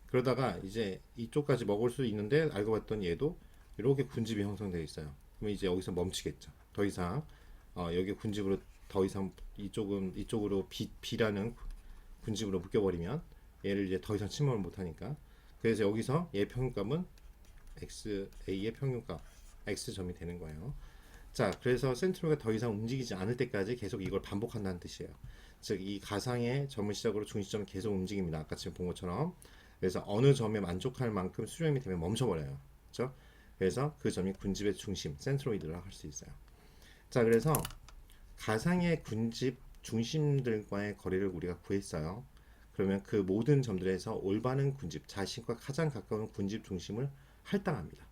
그러다가 이제 이쪽까지 먹을 수 있는데 알고 봤더니 얘도 이렇게 군집이 형성되어 있어요. 그러면 이제 여기서 멈추겠죠. 더 이상 여기 군집으로 더 이상 이쪽으로 B라는 군집으로 묶여버리면 얘를 이제 더 이상 침범을 못하니까, 그래서 여기서 얘 평균값은 XA의 평균값 X점이 되는 거예요. 자, 그래서 센트로가 더 이상 움직이지 않을 때까지 계속 이걸 반복한다는 뜻이에요. 즉, 이 가상의 점을 시작으로 중심점은 계속 움직입니다. 아까 지금 본 것처럼. 그래서 어느 점에 만족할 만큼 수렴이 되면 멈춰버려요. 그렇죠? 그래서 그 점이 군집의 중심, 센트로이드라 할 수 있어요. 자, 그래서 가상의 군집 중심들과의 거리를 우리가 구했어요. 그러면 그 모든 점들에서 올바른 군집, 자신과 가장 가까운 군집 중심을 할당합니다.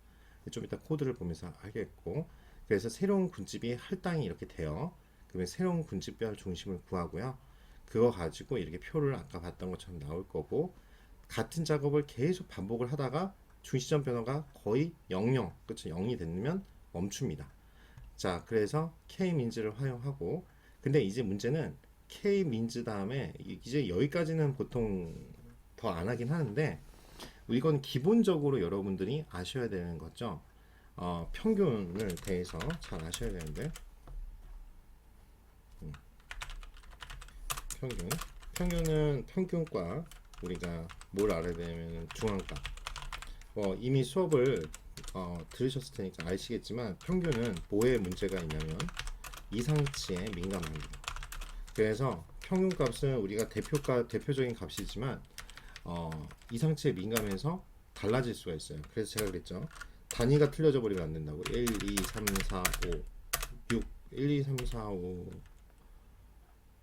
좀 이따 코드를 보면서 알겠고, 그래서 새로운 군집이 할당이 이렇게 돼요. 그러면 새로운 군집별 중심을 구하고요. 그거 가지고 이렇게 표를 아까 봤던 것처럼 나올 거고, 같은 작업을 계속 반복을 하다가 중시점 변화가 거의 00, 그렇죠? 0이 되면 멈춥니다. 자, 그래서 K-민즈를 활용하고, 근데 이제 문제는 K-민즈 다음에 이제 여기까지는 보통 더 안 하긴 하는데, 이건 기본적으로 여러분들이 아셔야 되는 거죠. 평균을 대해서 잘 아셔야 되는데, 평균은 평균과 우리가 뭘 알아야 되냐면 중앙값. 이미 수업을 들으셨을 테니까 아시겠지만 평균은 뭐에 문제가 있냐면 이상치에 민감합니다. 그래서 평균값은 우리가 대표적인 값이지만 이상치에 민감해서 달라질 수가 있어요. 그래서 제가 그랬죠. 단위가 틀려져 버리면 안 된다고. 1, 2, 3, 4, 5, 6, 1, 2, 3, 4,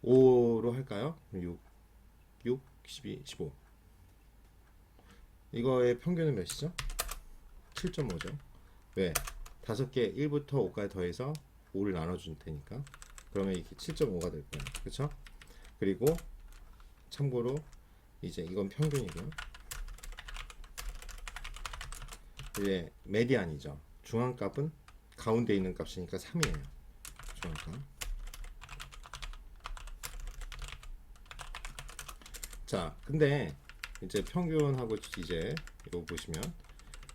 5로 할까요? 6, 12, 15. 이거의 평균은 몇이죠? 7.5죠. 왜? 5개 1부터 5까지 더해서 5를 나눠줄 테니까. 그러면 이게 7.5가 될 거예요. 그렇죠? 그리고 참고로 이제 이건 평균이고요. 이제 메디안이죠. 중앙값은 가운데 있는 값이니까 3이에요. 중앙값. 자, 근데 이제 평균하고 이제 이거 보시면,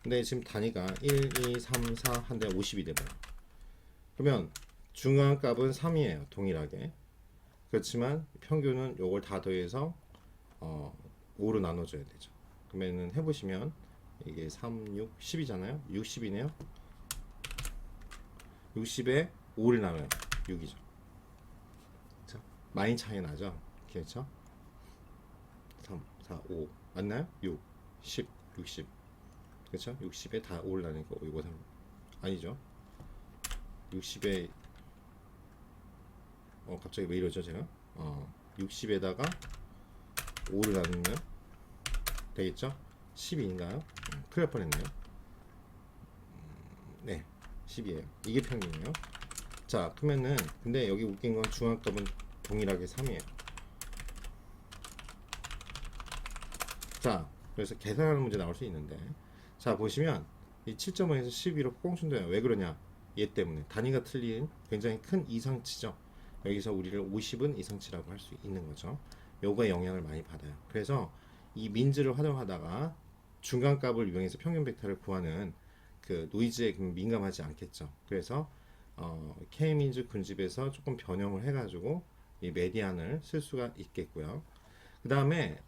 근데 지금 단위가 1, 2, 3, 4 한데 50이 돼버려. 그러면 중앙값은 3이에요. 동일하게. 그렇지만 평균은 요걸 다 더해서 5로 나눠줘야 되죠. 그러면은 해보시면 이게 3, 6, 10이잖아요. 60이네요. 60에 5를 나눠요. 6이죠. 그렇죠? 많이 차이 나죠. 그렇죠? 3, 4, 5 맞나요? 6, 10, 60. 그렇죠? 60에 다 5를 나누니까 이거 3 아니죠. 60에 갑자기 왜 이러죠 제가? 60에다가 5를 나누면 되겠죠? 10인가요? 큰일 날 뻔했네요. 네, 10이에요. 이게 평균이에요. 자, 그러면은 근데 여기 웃긴 건 중앙값은 동일하게 3이에요. 자, 그래서 계산하는 문제 나올 수 있는데, 자 보시면 이 7.5에서 12로 꽁충돼요. 왜 그러냐? 얘 때문에 단위가 틀린 굉장히 큰 이상치죠. 여기서 우리를 50은 이상치라고 할 수 있는 거죠. 요거에 영향을 많이 받아요. 그래서 이 민즈를 활용하다가 중간값을 이용해서 평균 벡터를 구하는 그 노이즈에 민감하지 않겠죠. 그래서 K-민즈 군집에서 조금 변형을 해가지고 이 메디안을 쓸 수가 있겠고요. 그 다음에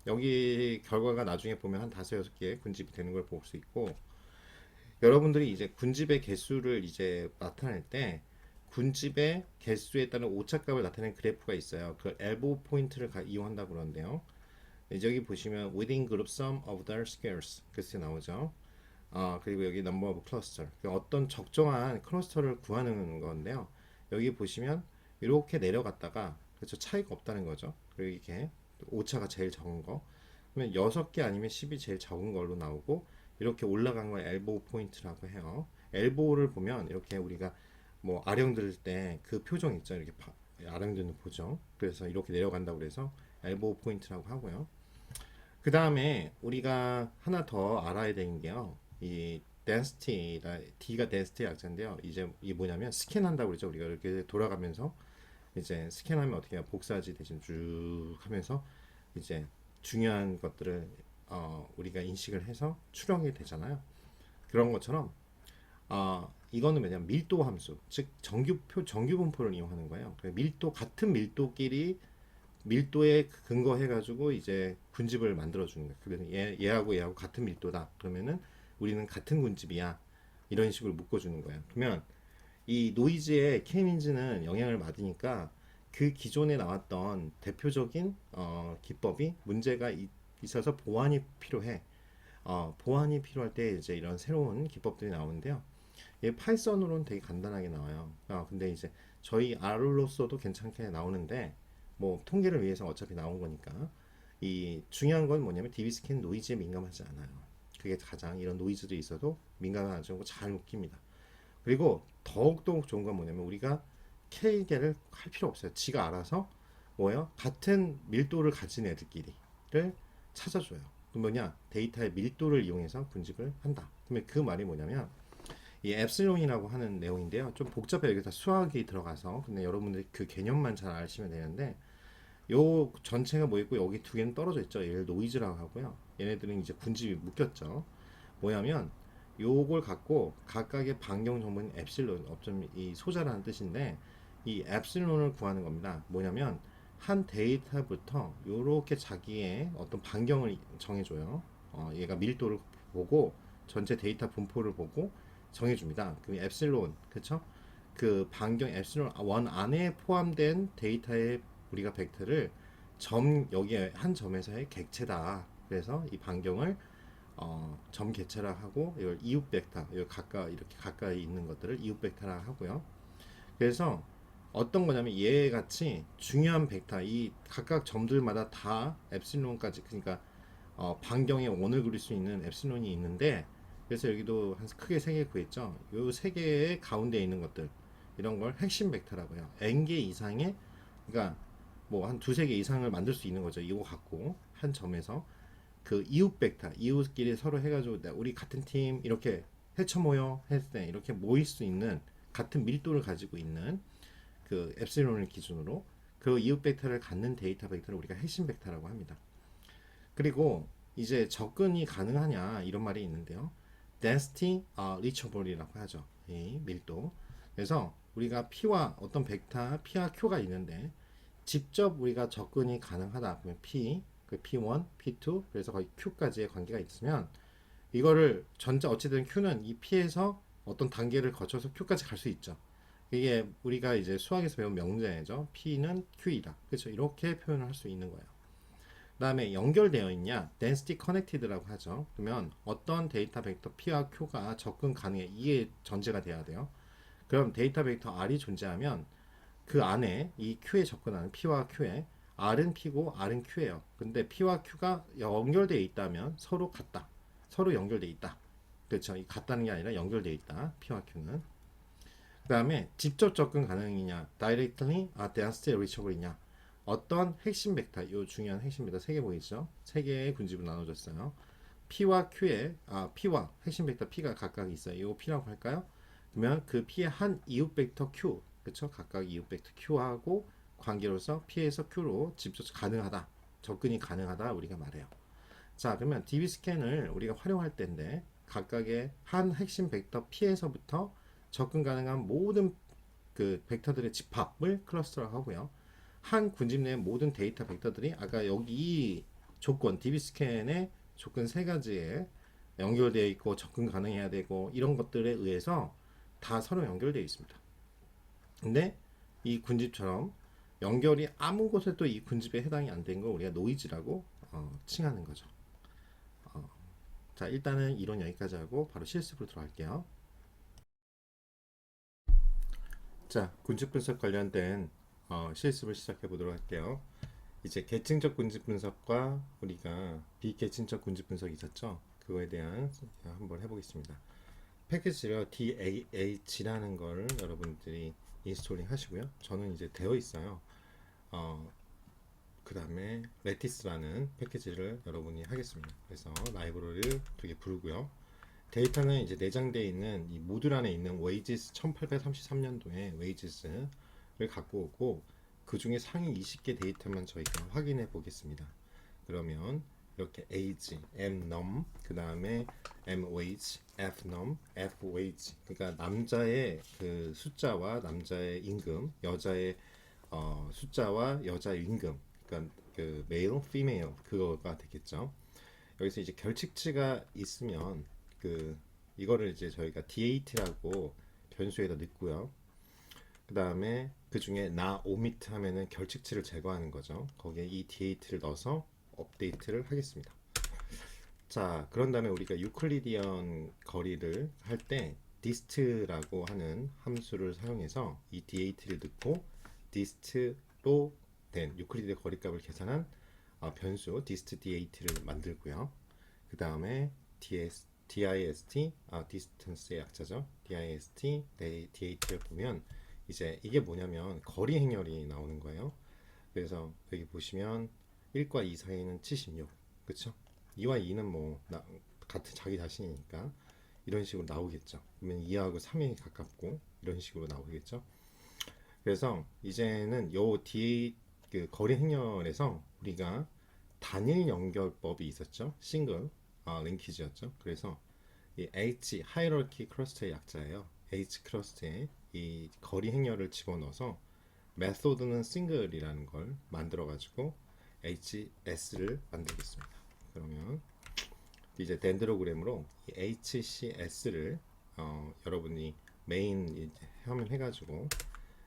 여기 결과가 나중에 보면 한 5-6개 군집이 되는 걸 볼 수 있고, 여러분들이 이제 군집의 개수를 이제 나타낼 때 군집의 개수에 따른 오차값을 나타내는 그래프가 있어요. 그 엘보우 포인트를 이용한다고 그러는데요. 이제 여기 보시면 within group sum of their squares 그렇게 나오죠. 그리고 여기 number of cluster 어떤 적정한 클러스터를 구하는 건데요. 여기 보시면 이렇게 내려갔다가 그렇죠, 차이가 없다는 거죠. 그리고 이렇게 오차가 제일 적은 거 그러면 6개 아니면 10이 제일 적은 걸로 나오고 이렇게 올라간 걸 엘보우 포인트라고 해요. 엘보우를 보면 이렇게 우리가 뭐 아령 들을 때 그 표정 있죠. 이렇게 아령 드는 표정. 그래서 이렇게 내려간다고 그래서 엘보우 포인트라고 하고요. 그 다음에 우리가 하나 더 알아야 되는 게요. 이 density가 D가 density 약자인데요. 이제 이게 뭐냐면 스캔한다고 그러죠. 우리가 이렇게 돌아가면서 이제 스캔하면 어떻게 해요? 복사지 대신 쭉 하면서 이제 중요한 것들을 우리가 인식을 해서 추정이 되잖아요. 그런 것처럼 이거는 뭐냐면 밀도 함수, 즉 정규 분포를 이용하는 거예요. 밀도 같은 밀도끼리 밀도에 근거해 가지고 이제 군집을 만들어 주는 거예요. 그러면 얘하고 얘하고 같은 밀도다. 그러면은 우리는 같은 군집이야. 이런 식으로 묶어 주는 거예요. 그러면 이 노이즈에 K민즈는 영향을 받으니까 그 기존에 나왔던 대표적인 기법이 문제가 있어서 보완이 필요해. 보완이 필요할 때 이제 이런 새로운 기법들이 나오는데요. 얘 파이썬으로는 되게 간단하게 나와요. 근데 이제 저희 R로서도 괜찮게 나오는데 뭐 통계를 위해서 어차피 나온 거니까 이 중요한 건 뭐냐면 DB스캔 노이즈에 민감하지 않아요. 그게 가장 이런 노이즈들이 있어도 민감하지 않고 잘 웃깁니다. 그리고 더욱더 좋은 건 뭐냐면 우리가 K개를 할 필요 없어요. 지가 알아서 뭐예요? 같은 밀도를 가진 애들끼리를 찾아줘요. 그 뭐냐? 데이터의 밀도를 이용해서 분집을 한다. 그러면 그 말이 뭐냐면 이 엡실론이라고 하는 내용인데요. 좀 복잡해요. 여기다 수학이 들어가서. 근데 여러분들이 그 개념만 잘 아시면 되는데 요 전체가 뭐 있고 여기 두 개는 떨어져 있죠. 얘를 노이즈라고 하고요. 얘네들은 이제 군집이 묶였죠. 뭐냐면 요걸 갖고 각각의 반경 정보는 엡실론, 어쩜 이 소자라는 뜻인데 이 엡실론을 구하는 겁니다. 뭐냐면 한 데이터부터 요렇게 자기의 어떤 반경을 정해줘요. 얘가 밀도를 보고 전체 데이터 분포를 보고 정해줍니다. 그 엡실론, 그쵸? 그 반경 엡실론 원 안에 포함된 데이터의 우리가 벡터를 여기에 한 점에서의 객체다. 그래서 이 반경을 점 개체라 하고 이걸 이웃 벡터, 이걸 이렇게 가까이 있는 것들을 이웃 벡터라 하고요. 그래서 어떤 거냐면 얘 같이 중요한 벡터, 이 각각 점들마다 다 엡실론까지, 그러니까 반경에 원을 그릴 수 있는 엡실론이 있는데, 그래서 여기도 한 크게 세 개 구했죠. 요 세 개의 가운데 있는 것들, 이런 걸 핵심 벡터라고 해요. n개 이상의, 그러니까 뭐 한 두세 개 이상을 만들 수 있는 거죠. 이거 갖고 한 점에서 그 이웃 벡터, 이웃끼리 서로 해가지고 우리 같은 팀 이렇게 헤쳐 모여 했을 때 이렇게 모일 수 있는 같은 밀도를 가지고 있는 그 엡실론을 기준으로 그 이웃 벡터를 갖는 데이터 벡터를 우리가 핵심 벡터라고 합니다. 그리고 이제 접근이 가능하냐 이런 말이 있는데요. density reachable이라고 하죠. 이 밀도. 그래서 우리가 P와 어떤 벡터 P와 Q가 있는데 직접 우리가 접근이 가능하다. 그러면 P, 그 P1, P2, 그래서 거의 Q까지의 관계가 있으면 이거를 전자 어찌든 Q는 이 P에서 어떤 단계를 거쳐서 Q까지 갈 수 있죠. 이게 우리가 이제 수학에서 배운 명제죠. P는 Q이다. 그렇죠. 이렇게 표현을 할 수 있는 거예요. 그 다음에 연결되어 있냐, density connected라고 하죠. 그러면 어떤 데이터 벡터 P와 Q가 접근 가능해, 이게 전제가 돼야 돼요. 그럼 데이터 벡터 R이 존재하면 그 안에 이 Q에 접근하는 P와 Q에 R은 P고 R은 Q예요. 근데 P와 Q가 연결되어 있다면 서로 같다. 서로 연결되어 있다. 그렇죠. 이 같다는 게 아니라 연결되어 있다. P와 Q는. 그 다음에 직접 접근 가능이냐, directly, density reachable이냐. 어떤 핵심 벡터, 이 중요한 핵심 벡터 세 개 보이죠? 세 개의 군집으로 나눠졌어요. P와 Q에 P와 핵심 벡터 P가 각각 있어요. 이거 P라고 할까요? 그러면 그 P의 한 이웃 벡터 Q, 그렇죠? 각각 이웃 벡터 Q하고 관계로서 P에서 Q로 직접 가능하다, 접근이 가능하다 우리가 말해요. 자, 그러면 DB 스캔을 우리가 활용할 때인데 각각의 한 핵심 벡터 P에서부터 접근 가능한 모든 그 벡터들의 집합을 클러스터라고 하고요. 한 군집 내 모든 데이터 벡터들이 아까 여기 이 조건 DB 스캔의 조건 세 가지에 연결되어 있고 접근 가능해야 되고 이런 것들에 의해서 다 서로 연결되어 있습니다. 근데 이 군집처럼 연결이 아무 곳에도 이 군집에 해당이 안 된 걸 우리가 노이즈라고 칭하는 거죠. 어, 자, 일단은 이론 여기까지 하고 바로 실습으로 들어갈게요. 자, 군집 분석 관련된 실습을 시작해 보도록 할게요. 이제 계층적 군집 분석과 우리가 비계층적 군집 분석이 있었죠. 그거에 대한 한번 해보겠습니다. 패키지로 DAH라는 걸 여러분들이 인스톨링 하시고요. 저는 이제 되어 있어요. 그 다음에 레티스라는 패키지를 여러분이 하겠습니다. 그래서 라이브러리를 두 개 부르고요. 데이터는 이제 내장되어 있는 이 모듈 안에 있는 wages 1833년도에 wages를 갖고 오고 그 중에 상위 20개 데이터만 저희가 확인해 보겠습니다. 그러면 이렇게 age, mnum, 그 다음에 mwage, fnum, fwage. 그러니까 남자의 그 숫자와 남자의 임금, 여자의 숫자와 여자의 임금. 그러니까 그 male, female 그거가 되겠죠. 여기서 이제 결칙치가 있으면 그 이거를 이제 저희가 D8라고 변수에다 넣고요. 그 다음에 그 중에 나 omit 하면은 결칙치를 제거하는 거죠. 거기에 이 D8를 넣어서 업데이트를 하겠습니다. 자, 그런 다음에 우리가 유클리디언 거리를 할 때 dist라고 하는 함수를 사용해서 이 D8를 넣고 dist로 된 유클리드 거리값을 계산한 변수 dist D8를 만들고요. 그 다음에 DIST, distance의 약자죠. DIST, D8를 보면 이제 이게 뭐냐면 거리 행렬이 나오는 거예요. 그래서 여기 보시면 1과 2 사이는 76, 그쵸? 2와 2는 뭐 같은 자기 자신이니까 이런 식으로 나오겠죠. 그러면 2하고 3이 가깝고 이런 식으로 나오겠죠. 그래서 이제는 요 뒤에 그 거리 행렬에서 우리가 단일 연결법이 있었죠. 싱글 링키지였죠. 그래서 이 H 하이러키 클러스터의 약자예요. H 클러스터에 이 거리 행렬을 집어넣어서 메소드는 싱글이라는 걸 만들어 가지고 HS를 만들겠습니다. 그러면 이제 덴드로그램으로 이 HCS를 여러분이 메인 화면 해가지고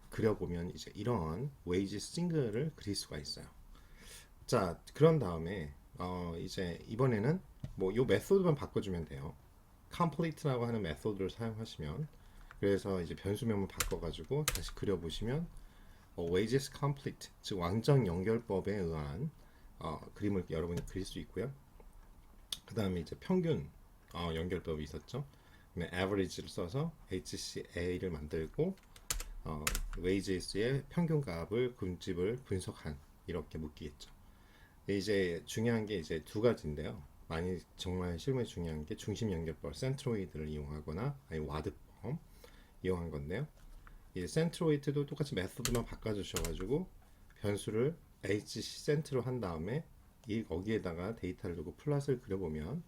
그려보면 이제 이런 웨이지 싱글을 그릴 수가 있어요. 자, 그런 다음에 이제 이번에는 뭐 요 메소드만 바꿔주면 돼요. complete라고 하는 메소드를 사용하시면 그래서 이제 변수명을 바꿔가지고 다시 그려보시면 wages complete 즉 완전 연결법에 의한 그림을 여러분이 그릴 수 있고요. 그 다음에 이제 평균 연결법이 있었죠. average를 써서 HCA를 만들고 wages의 평균값을 군집을 분석한 이렇게 묶이겠죠. 이제 중요한 게 이제 두 가지인데요. 많이 정말 실무에 중요한 게 중심 연결법 센트로이드를 이용하거나 아니 와드법 이용한 건데요. 이 센트로이드도 똑같이 메소드만 바꿔주셔가지고 변수를 HC 센트로 한 다음에 이 거기에다가 데이터를 두고 플롯을 그려보면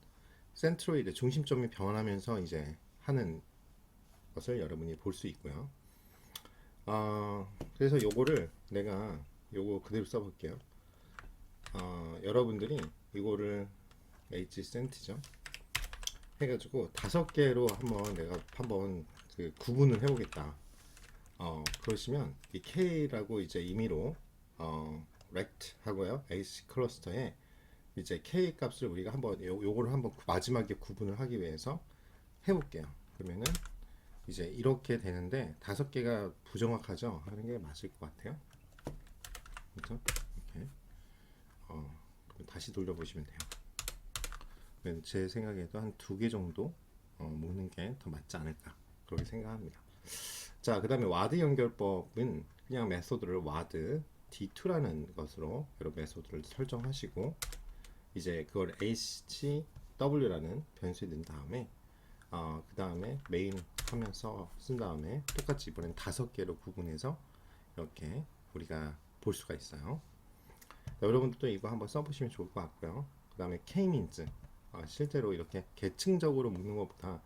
센트로이드 중심점이 변하면서 이제 하는 것을 여러분이 볼 수 있고요. 그래서 요거를 내가 요거 그대로 써볼게요. 여러분들이 이거를 H 센트죠 해가지고 5개로 한번 내가 한번 그 구분을 해보겠다. 그러시면 이 K라고 이제 임의로 rect 하고요. H 클러스터에 이제 K 값을 우리가 한번 요거를 한번 마지막에 구분을 하기 위해서 해볼게요. 그러면은 이제 이렇게 되는데 5개가 부정확하죠? 하는 게 맞을 것 같아요. 그렇죠? 이렇게 그럼 다시 돌려보시면 돼요. 제 생각에도 한 2개 정도 묶는 게 더 맞지 않을까 그렇게 생각합니다. 자, 그 다음에 와드 연결법은 그냥 메소드를 와드 D2라는 것으로 여러 메소드를 설정하시고 이제 그걸 HW라는 변수에 넣은 다음에 그 다음에 메인 하면서 쓴 다음에 똑같이 이번엔 5개로 구분해서 이렇게 우리가 볼 수가 있어요. 여러분들도 이거 한번 써보시면 좋을 것 같고요. 그 다음에 K-means 실제로 이렇게 계층적으로 묶는 것보다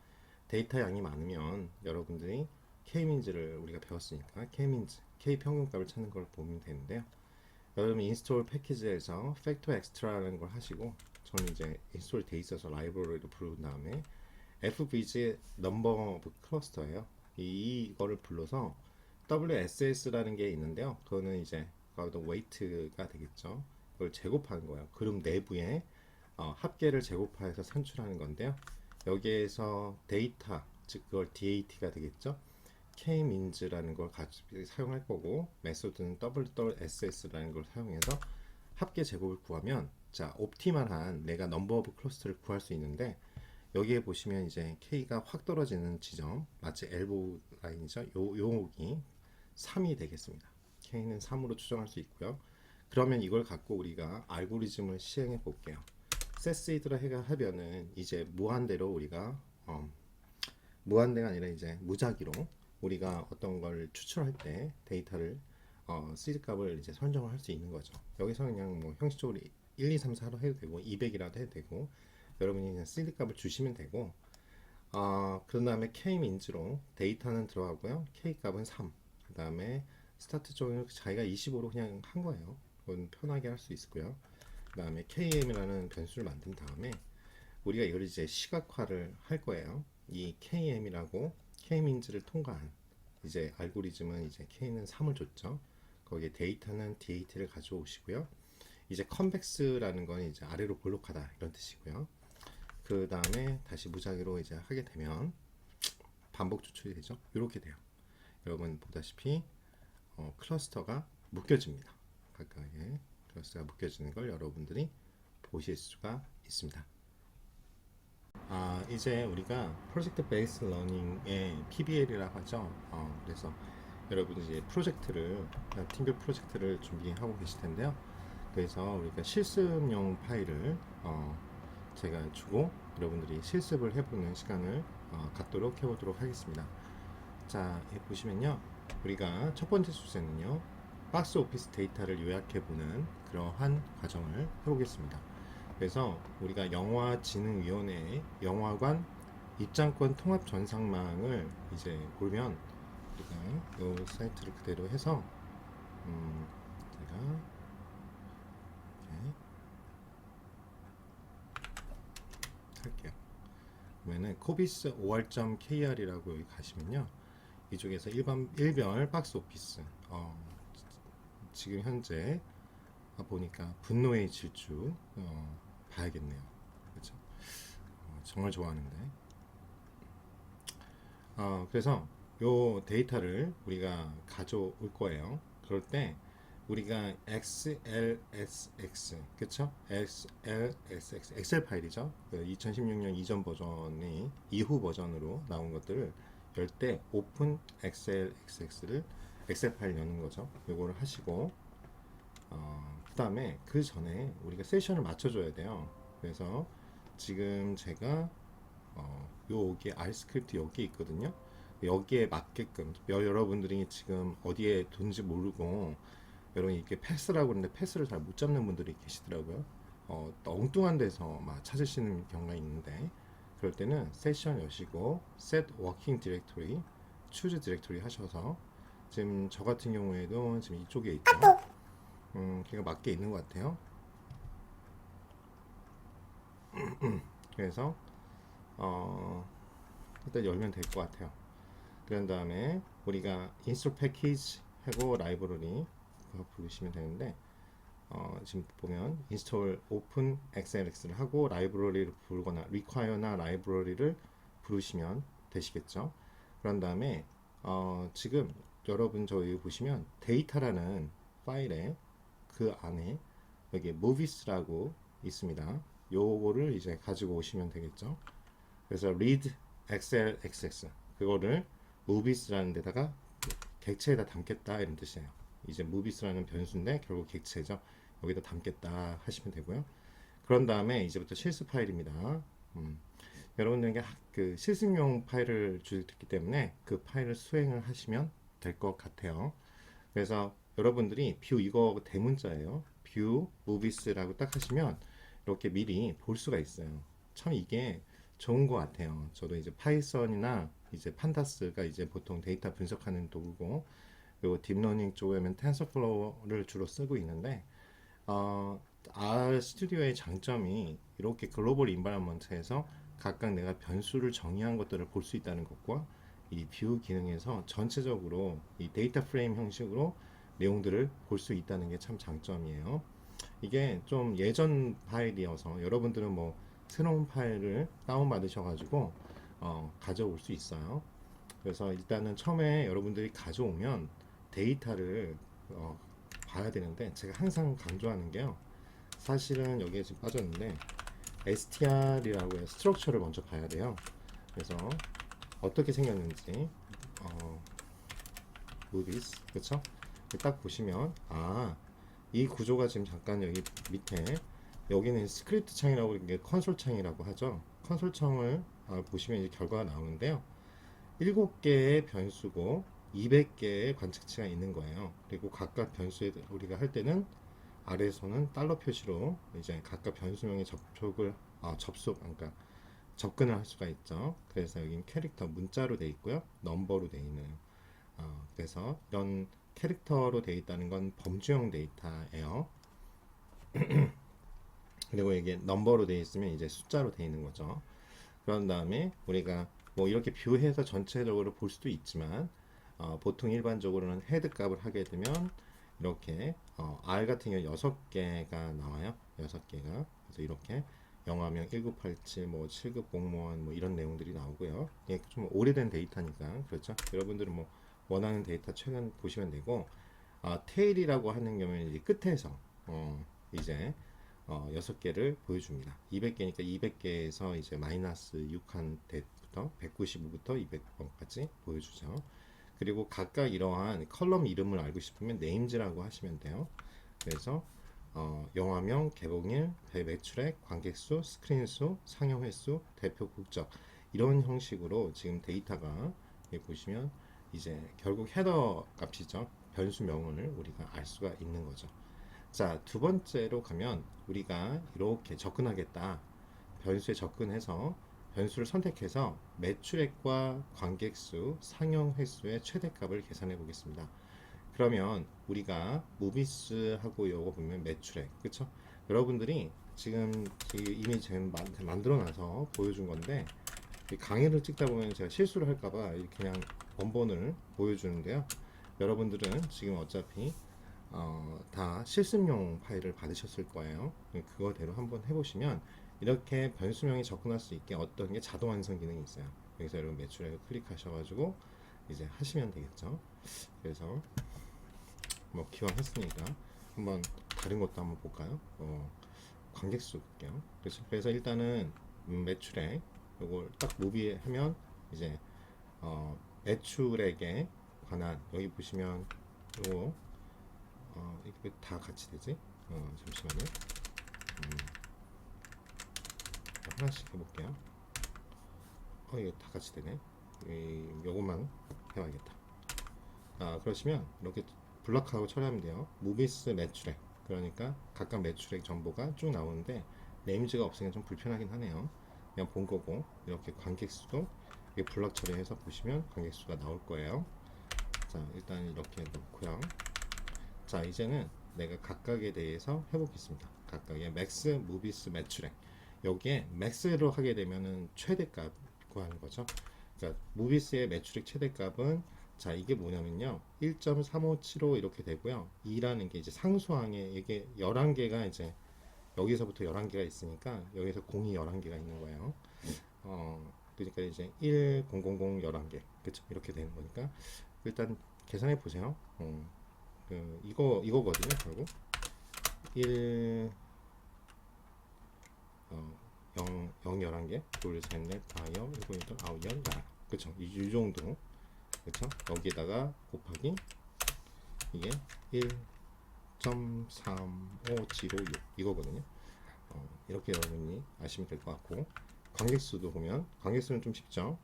데이터 양이 많으면 여러분들이 K-means를 우리가 배웠으니까 K-means, K-평균값을 찾는 걸 보면 되는데요. 여러분 인스톨 패키지에서 factor extra라는 걸 하시고 저는 이제 인스톨 돼 있어서 라이브러리로 부른 다음에 FBG 넘버 오브 클러스터예요. 이거를 불러서 WSS라는 게 있는데요. 그거는 이제 웨이트가 되겠죠. 그걸 제곱하는 거예요. 그룹 내부에 합계를 제곱해서 산출하는 건데요. 여기에서 데이터, 즉 그걸 DAT가 되겠죠. K-means라는 걸 사용할 거고, 메소드는 WSS라는 걸 사용해서 합계 제곱을 구하면, 자, 옵티멀한 내가 넘버 오브 클러스터를 구할 수 있는데, 여기에 보시면 이제 K가 확 떨어지는 지점, 마치 엘보우 라인이죠. 요목이 3이 되겠습니다. K는 3으로 추정할 수 있고요. 그러면 이걸 갖고 우리가 알고리즘을 시행해 볼게요. 세스이드라 하면은 이제 무한대로 우리가 무한대가 아니라 이제 무작위로 우리가 어떤 걸 추출할 때 데이터를 시드 값을 이제 선정을 할 수 있는 거죠. 여기서 그냥 뭐 형식적으로 1, 2, 3, 4로 해도 되고 200이라도 해도 되고 여러분이 그냥 시드 값을 주시면 되고 그 다음에 K-민즈로 데이터는 들어가고요. K 값은 3. 그 다음에 스타트 쪽은 자기가 25로 그냥 한 거예요. 그건 편하게 할 수 있고요. 그 다음에 KM이라는 변수를 만든 다음에 우리가 이걸 이제 시각화를 할 거예요. 이 KM이라고 K-민즈를 통과한 이제 알고리즘은 이제 K는 3을 줬죠. 거기에 데이터는 DAT를 가져오시고요. 이제 컨벡스라는 건 이제 아래로 볼록하다 이런 뜻이고요. 그 다음에 다시 무작위로 이제 하게 되면 반복 추출이 되죠. 이렇게 돼요. 여러분 보다시피 클러스터가 묶여집니다. 각각의 클러스터가 묶여지는 걸 여러분들이 보실 수가 있습니다. 이제 우리가 프로젝트 베이스 러닝의 PBL이라고 하죠. 그래서 여러분이 이제 팀별 프로젝트를 준비하고 계실 텐데요. 그래서 우리가 실습용 파일을 제가 주고 여러분들이 실습을 해보는 시간을 갖도록 해보도록 하겠습니다. 자, 보시면요. 우리가 첫 번째 주제는요. 박스 오피스 데이터를 요약해보는 그러한 과정을 해보겠습니다. 그래서 우리가 영화진흥위원회의 영화관 입장권 통합 전상망을 이제 보면 우리가 이 사이트를 그대로 해서 제가 이렇게 할게요. 그러면은 코비스 5r.kr이라고 여기 가시면요. 이쪽에서 일별 박스 오피스 지금 현재 보니까 분노의 질주 봐야겠네요. 그렇죠? 정말 좋아하는데. 그래서 요 데이터를 우리가 가져올 거예요. 그럴 때 우리가 XLSX 그쵸? XLSX 엑셀 파일이죠. 그 2016년 이전 버전이 이후 버전으로 나온 것들을 열 때 오픈 XLSX를 엑셀 파일 여는 거죠. 요거를 하시고 그 다음에 그 전에 우리가 세션을 맞춰줘야 돼요. 그래서 지금 제가 여기 R 스크립트 여기에 있거든요. 여기에 맞게끔 여러분들이 지금 어디에 둔지 모르고 여러분이 이렇게 패스라고 그러는데 패스를 잘 못 잡는 분들이 계시더라고요. 엉뚱한 데서 막 찾으시는 경우가 있는데 그럴 때는 세션 여시고 set working directory, choose directory 하셔서 지금 저 같은 경우에도 지금 이쪽에 있죠. 걔가 맞게 있는 것 같아요. 그래서 일단 열면 될 것 같아요. 그런 다음에 우리가 install package 하고 라이브러리 그거 부르시면 되는데 지금 보면 install open xlx를 하고 라이브러리를 부르거나 require나 라이브러리를 부르시면 되시겠죠. 그런 다음에 지금 여러분 저기 보시면 데이터라는 파일에 그 안에 여기 movies라고 있습니다. 요거를 이제 가지고 오시면 되겠죠. 그래서 read xlxx 그거를 movies라는 데다가 객체에다 담겠다 이런 뜻이에요. 이제 movies라는 변수인데 결국 객체죠. 여기다 담겠다 하시면 되고요. 그런 다음에 이제부터 실습 파일입니다. 여러분들에게 그 실습용 파일을 주기 때문에 그 파일을 수행을 하시면 될 것 같아요. 그래서 여러분들이 뷰 이거 대문자예요. 뷰 movies라고 딱 하시면 이렇게 미리 볼 수가 있어요. 참 이게 좋은 것 같아요. 저도 이제 파이썬이나 이제 판다스가 이제 보통 데이터 분석하는 도구고 그리고 딥러닝 쪽에는 텐서플로우를 주로 쓰고 있는데 R 스튜디오의 장점이 이렇게 글로벌 인바이러먼트에서 각각 내가 변수를 정의한 것들을 볼 수 있다는 것과 이 뷰 기능에서 전체적으로 이 데이터 프레임 형식으로 내용들을 볼 수 있다는 게 참 장점이에요. 이게 좀 예전 파일이어서 여러분들은 뭐 새로운 파일을 다운 받으셔가지고 가져올 수 있어요. 그래서 일단은 처음에 여러분들이 가져오면 데이터를 봐야 되는데, 제가 항상 강조하는 게요, 사실은 여기에 지금 빠졌는데 str이라고 해서 스트럭처를 먼저 봐야 돼요. 그래서 어떻게 생겼는지 movies, 그쵸? 딱 보시면 이 구조가 지금 잠깐 여기 밑에, 여기는 스크립트 창이라고, 이게 컨솔 창이라고 하죠. 컨솔 창을 보시면 이제 결과가 나오는데요, 7개의 변수고 200개의 관측치가 있는 거예요. 그리고 각각 변수에 우리가 할 때는 아래에서는 달러 표시로 이제 각각 변수명의 그러니까 접근을 할 수가 있죠. 그래서 여긴 캐릭터 문자로 돼 있고요, 넘버로 돼 있는, 그래서 이런 캐릭터로 돼 있다는 건 범주형 데이터예요. 그리고 이게 넘버로 돼 있으면 이제 숫자로 돼 있는 거죠. 그런 다음에 우리가 뭐 이렇게 뷰해서 전체적으로 볼 수도 있지만, 보통 일반적으로는 헤드 값을 하게 되면 이렇게 R 같은 경우 6개가 나와요. 6개가. 그래서 이렇게 영화명 1987, 뭐 7급 공무원, 뭐 이런 내용들이 나오고요. 이게 좀 오래된 데이터니까 그렇죠. 여러분들은 뭐 원하는 데이터 최근 보시면 되고, 테일이라고 하는 경우에는 이제 끝에서 이제 6개를 보여줍니다. 200개니까 200개에서 이제 마이너스 6한 대부터 195부터 200번까지 보여주죠. 그리고 각각 이러한 컬럼 이름을 알고 싶으면 네임즈라고 하시면 돼요. 그래서 영화명, 개봉일, 매출액, 관객수, 스크린수, 상영 횟수, 대표 국적, 이런 형식으로 지금 데이터가 여기 보시면 이제 결국 헤더 값이죠. 변수명을 우리가 알 수가 있는 거죠. 자, 두 번째로 가면 우리가 이렇게 접근하겠다. 변수에 접근해서 변수를 선택해서 매출액과 관객수, 상영 횟수의 최대값을 계산해 보겠습니다. 그러면 우리가 무비스하고 요거 보면 매출액, 그쵸? 여러분들이 지금 이미 제가 만들어 놔서 보여준 건데, 강의를 찍다 보면 제가 실수를 할까봐 그냥 원본을 보여주는데요, 여러분들은 지금 어차피 다 실습용 파일을 받으셨을 거예요. 그거대로 한번 해보시면 이렇게 변수명에 접근할 수 있게 어떤 게 자동 완성 기능이 있어요. 여기서 여러분 매출액을 클릭하셔가지고 이제 하시면 되겠죠. 그래서 뭐 기왕 했으니까 한번 다른 것도 한번 볼까요? 관객수 볼게요. 그래서 일단은 매출액 요걸 딱 무비 하면 이제 매출액에 관한, 여기 보시면 요거 이게 다 같이 되지? 잠시만요. 하나씩 해볼게요. 이거 다 같이 되네. 요것만 해봐야겠다. 그러시면 이렇게 블럭하고 처리하면 돼요. 무비스 매출액, 그러니까 각각 매출액 정보가 쭉 나오는데 네임즈가 없으니까 좀 불편하긴 하네요. 그냥 본 거고, 이렇게 관객수도 이게 블럭 처리해서 보시면 관객수가 나올 거예요. 자, 일단 이렇게 놓고요. 자, 이제는 내가 각각에 대해서 해보겠습니다. 각각의 맥스, 무비스, 매출액. 여기에 맥스로 하게 되면은 최대값 구하는 거죠. 그러니까 무비스의 매출액 최대값은, 자, 이게 뭐냐면요, 1.3575 이렇게 되고요. 2라는 게 이제 상수항에, 이게 11개가 이제 여기서부터 11개가 있으니까 여기서 공이 11개가 있는 거예요. 그러니까 이제 1, 0, 0, 0, 11개. 그쵸? 이렇게 되는 거니까 일단 계산해 보세요. 이거거든요, 결국. 1, 0, 11개, 둘, 셋, 넷, 다, 0, 7, 8, 9, 10, 11. 그쵸? 이 정도. 그쵸? 여기다가 곱하기 이게 1.3576 이거거든요. 이렇게 여러분이 아시면 될 것 같고, 관객수도 보면, 관객수는 좀 쉽죠.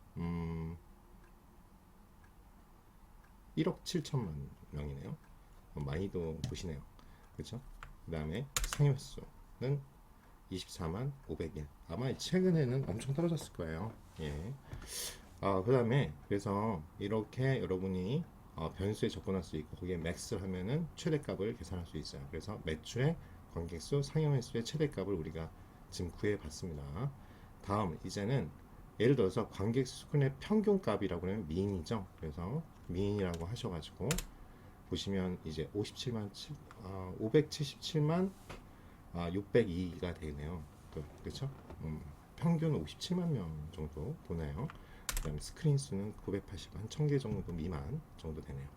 1억 7천만 명이네요. 많이도 보시네요. 그렇죠? 그 다음에 상여수는 24만 500일. 아마 최근에는 엄청 떨어졌을 거예요. 예. 그 다음에 그래서 이렇게 여러분이 변수에 접근할 수 있고, 거기에 맥스를 하면은 최대값을 계산할 수 있어요. 그래서 매출액, 관객수, 상영 횟수의 최대값을 우리가 지금 구해 봤습니다. 다음 이제는 예를 들어서 관객 수의 평균값이라고 하면 미인이죠. 그래서 미인이라고 하셔가지고 보시면 이제 577만 602가 되네요. 그렇죠? 평균 57만 명 정도 보나요? 그다음 스크린 수는 980, 한 1000개 정도 미만 정도 되네요.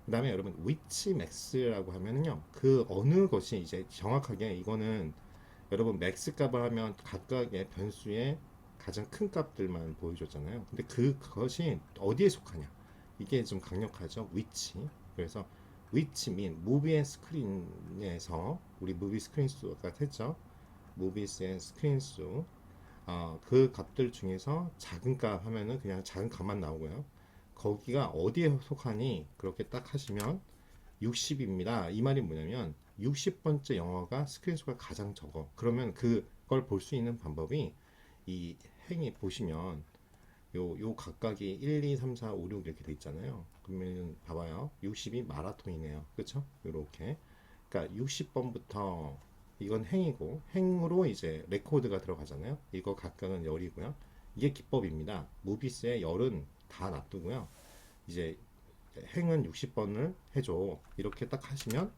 그 다음에 여러분 위치 맥스라고 하면은요, 그 어느 것이 이제 정확하게 이거는 여러분 맥스 값을 하면 각각의 변수의 가장 큰 값들만 보여줬잖아요. 근데 그것이 어디에 속하냐, 이게 좀 강력하죠. 위치. 그래서 위치 민 무비 앤 스크린에서 우리 무비 스크린 수가 했죠. 무비스 앤 스크린 수, 그 값들 중에서 작은 값 하면은 그냥 작은 값만 나오고요. 거기가 어디에 속하니 그렇게 딱 하시면 60입니다. 이 말이 뭐냐면 60번째 영화가 스크린 수가 가장 적어. 그러면 그걸 볼 수 있는 방법이 이 행이 보시면 요 각각이 1, 2, 3, 4, 5, 6 이렇게 돼 있잖아요. 그러면 봐봐요. 60이 마라톤이네요. 그렇죠? 요렇게. 그러니까 60번부터 이건 행이고 행으로 이제 레코드가 들어가잖아요. 이거 각각은 열이고요. 이게 기법입니다. 무비스의 열은 다 놔두고요. 이제 행은 60번을 해줘. 이렇게 딱 하시면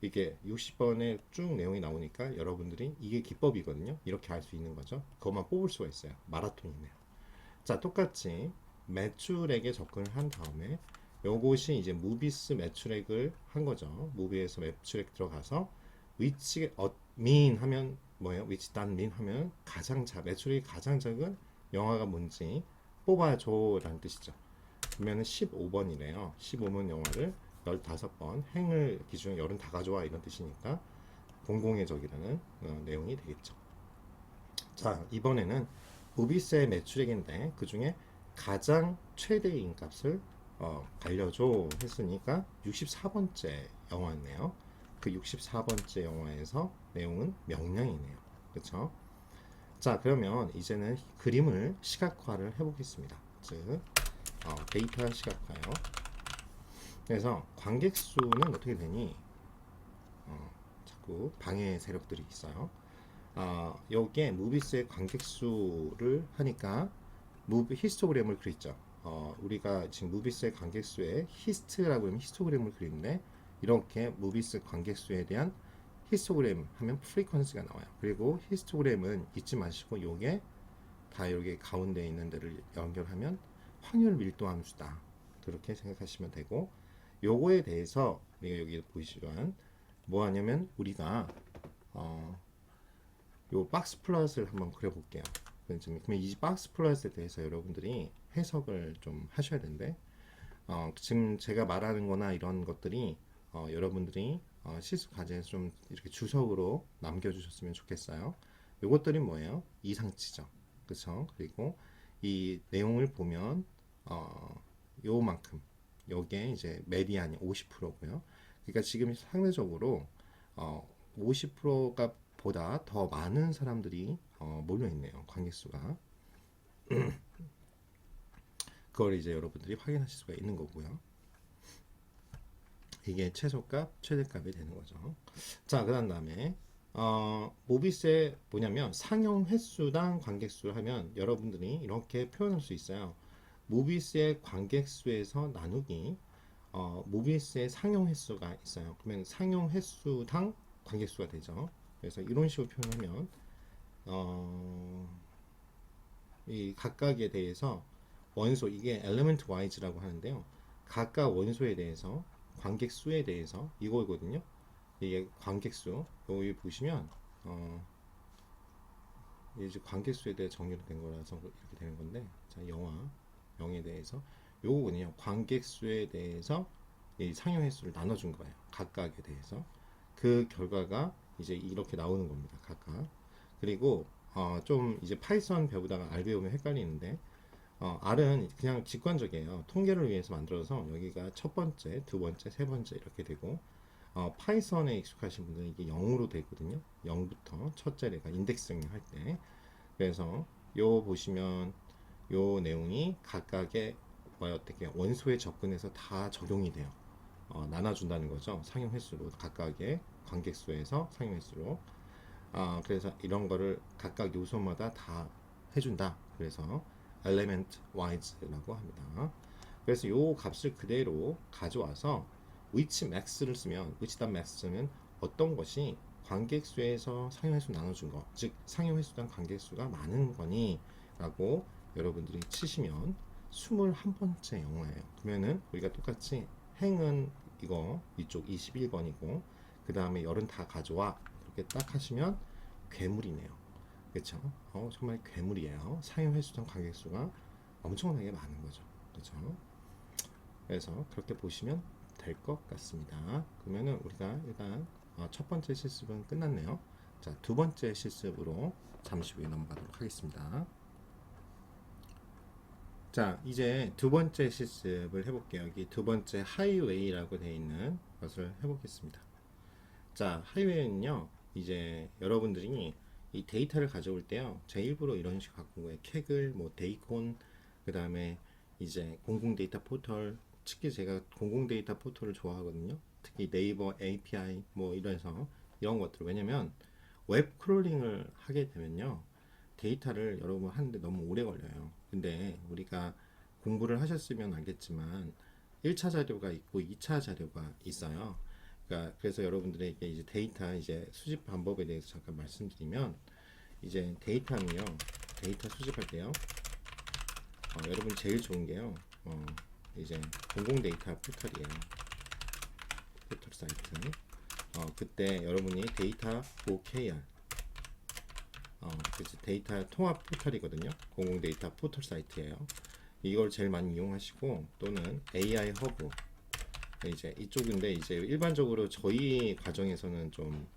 이게 60번에 쭉 내용이 나오니까 여러분들이 이게 기법이거든요. 이렇게 할 수 있는 거죠. 그것만 뽑을 수가 있어요. 마라톤이네요. 자, 똑같이 매출액에 접근을 한 다음에 요것이 이제 무비스 매출액을 한 거죠. 무비에서 매출액 들어가서 위치 민 하면 뭐예요? 위치 단 민 하면 매출액이 가장 작은 영화가 뭔지 뽑아줘 라는 뜻이죠. 그러면은 15번이래요. 15번 영화를 15번, 행을 기준으로 열은 다 가져와 이런 뜻이니까 공공의 적이라는 내용이 되겠죠. 자, 이번에는 무비스의 매출액인데 그 중에 가장 최대인 값을 알려줘 했으니까 64번째 영화네요. 그 64번째 영화에서 내용은 명량이네요. 그렇죠? 자, 그러면 이제는 그림을 시각화를 해보겠습니다. 즉 데이터 시각화요. 그래서 관객 수는 어떻게 되니? 자꾸 방해 세력들이 있어요. 여기에 무비스의 관객 수를 하니까 히스토그램을 그렸죠. 우리가 지금 무비스의 관객 수에 히스트라고 하면 히스토그램을 그리는데 이렇게 무비스 관객 수에 대한 히스토그램 하면 프리퀀시가 나와요. 그리고 히스토그램은 잊지 마시고 요게 다 여기 가운데 있는 데를 연결하면 확률 밀도 함수다. 그렇게 생각하시면 되고, 요거에 대해서 여기 보시면 뭐 하냐면 우리가 요 박스 플롯을 한번 그려볼게요. 그러면 이 박스 플롯에 대해서 여러분들이 해석을 좀 하셔야 되는데, 지금 제가 말하는 거나 이런 것들이 여러분들이 실습 과제에서 좀 이렇게 주석으로 남겨주셨으면 좋겠어요. 요것들이 뭐예요? 이상치죠. 그쵸? 그리고 이 내용을 보면 요만큼 요게 이제 메디안이 50%고요. 그러니까 지금 상대적으로 50%가 보다 더 많은 사람들이 몰려 있네요. 관객 수가. 그걸 이제 여러분들이 확인하실 수가 있는 거고요. 이게 최소값, 최대값이 되는 거죠. 자, 그런 다음에 모비스에 뭐냐면 상영 횟수당 관객 수를 하면 여러분들이 이렇게 표현할 수 있어요. 모비스의 관객 수에서 나누기 모비스의 상영 횟수가 있어요. 그러면 상영 횟수당 관객 수가 되죠. 그래서 이런 식으로 표현하면 이 각각에 대해서 원소, 이게 엘리먼트 와이즈라고 하는데요. 각각 원소에 대해서 관객 수에 대해서 이거거든요. 이게 관객 수. 여기 보시면 이제 관객 수에 대해 정리로 된 거라서 이렇게 되는 건데, 자, 영에 대해서 요거군요. 관객 수에 대해서 이 상영 횟수를 나눠준 거예요. 각각에 대해서. 그 결과가 이제 이렇게 나오는 겁니다. 각각. 그리고 좀 이제 파이썬 배우다가 R 배우면 헷갈리는데 R은 그냥 직관적이에요. 통계를 위해서 만들어서 여기가 첫 번째, 두 번째, 세 번째 이렇게 되고 파이썬에 익숙하신 분들은 이게 0으로 되거든요. 0부터 첫째가 인덱스 정리할 때. 그래서 요 보시면 요 내용이 각각의 어떻게 원소에 접근해서 다 적용이 돼요. 나눠준다는 거죠. 상용 횟수로 각각의 관객 수에서 상용 횟수로. 그래서 이런 거를 각각 요소마다 다 해준다. 그래서 element wise라고 합니다. 그래서 요 값을 그대로 가져와서 which max를 쓰면 which.max 쓰면 어떤 것이 관객수에서 상용횟수 나눠준 거, 즉 상용횟수당 관객수가 많은 거니 라고 여러분들이 치시면 21번째 영어예요. 그러면은 우리가 똑같이 행은 이거 이쪽 21번이고 그 다음에 열은 다 가져와 그렇게 딱 하시면 괴물이네요. 그렇죠? 정말 괴물이에요. 상용횟수당 관객수가 엄청나게 많은 거죠. 그렇죠? 그래서 그렇게 보시면 될 것 같습니다. 그러면은 우리가 일단 첫 번째 실습은 끝났네요. 자, 두 번째 실습으로 잠시 후에 넘어가도록 하겠습니다. 자, 이제 두 번째 실습을 해볼게요. 여기 두 번째 하이웨이라고 되어 있는 것을 해보겠습니다. 자, 하이웨이는요, 이제 여러분들이 이 데이터를 가져올 때요, 제 일부러 이런 식으로 갖고 온 거예요. 캑을, 뭐 데이콘, 그 다음에 이제 공공 데이터 포털, 특히 제가 공공 데이터 포털을 좋아하거든요. 특히 네이버 API 뭐 이래서 이런 것들. 왜냐면 웹 크롤링을 하게 되면요, 데이터를 여러분 하는데 너무 오래 걸려요. 근데 우리가 공부를 하셨으면 알겠지만 1차 자료가 있고 2차 자료가 있어요. 그러니까 그래서 여러분들에게 이제 데이터 이제 수집 방법에 대해서 잠깐 말씀드리면, 이제 데이터는요, 데이터 수집할 때요, 여러분 제일 좋은 게요, 이제 공공 데이터 포털이에요. 포털 사이트. 그때 여러분이 데이터 OKR, 그래서 데이터 통합 포털이거든요. 공공 데이터 포털 사이트예요. 이걸 제일 많이 이용하시고, 또는 AI 허브, 이제 이쪽인데 이제 일반적으로 저희 과정에서는 좀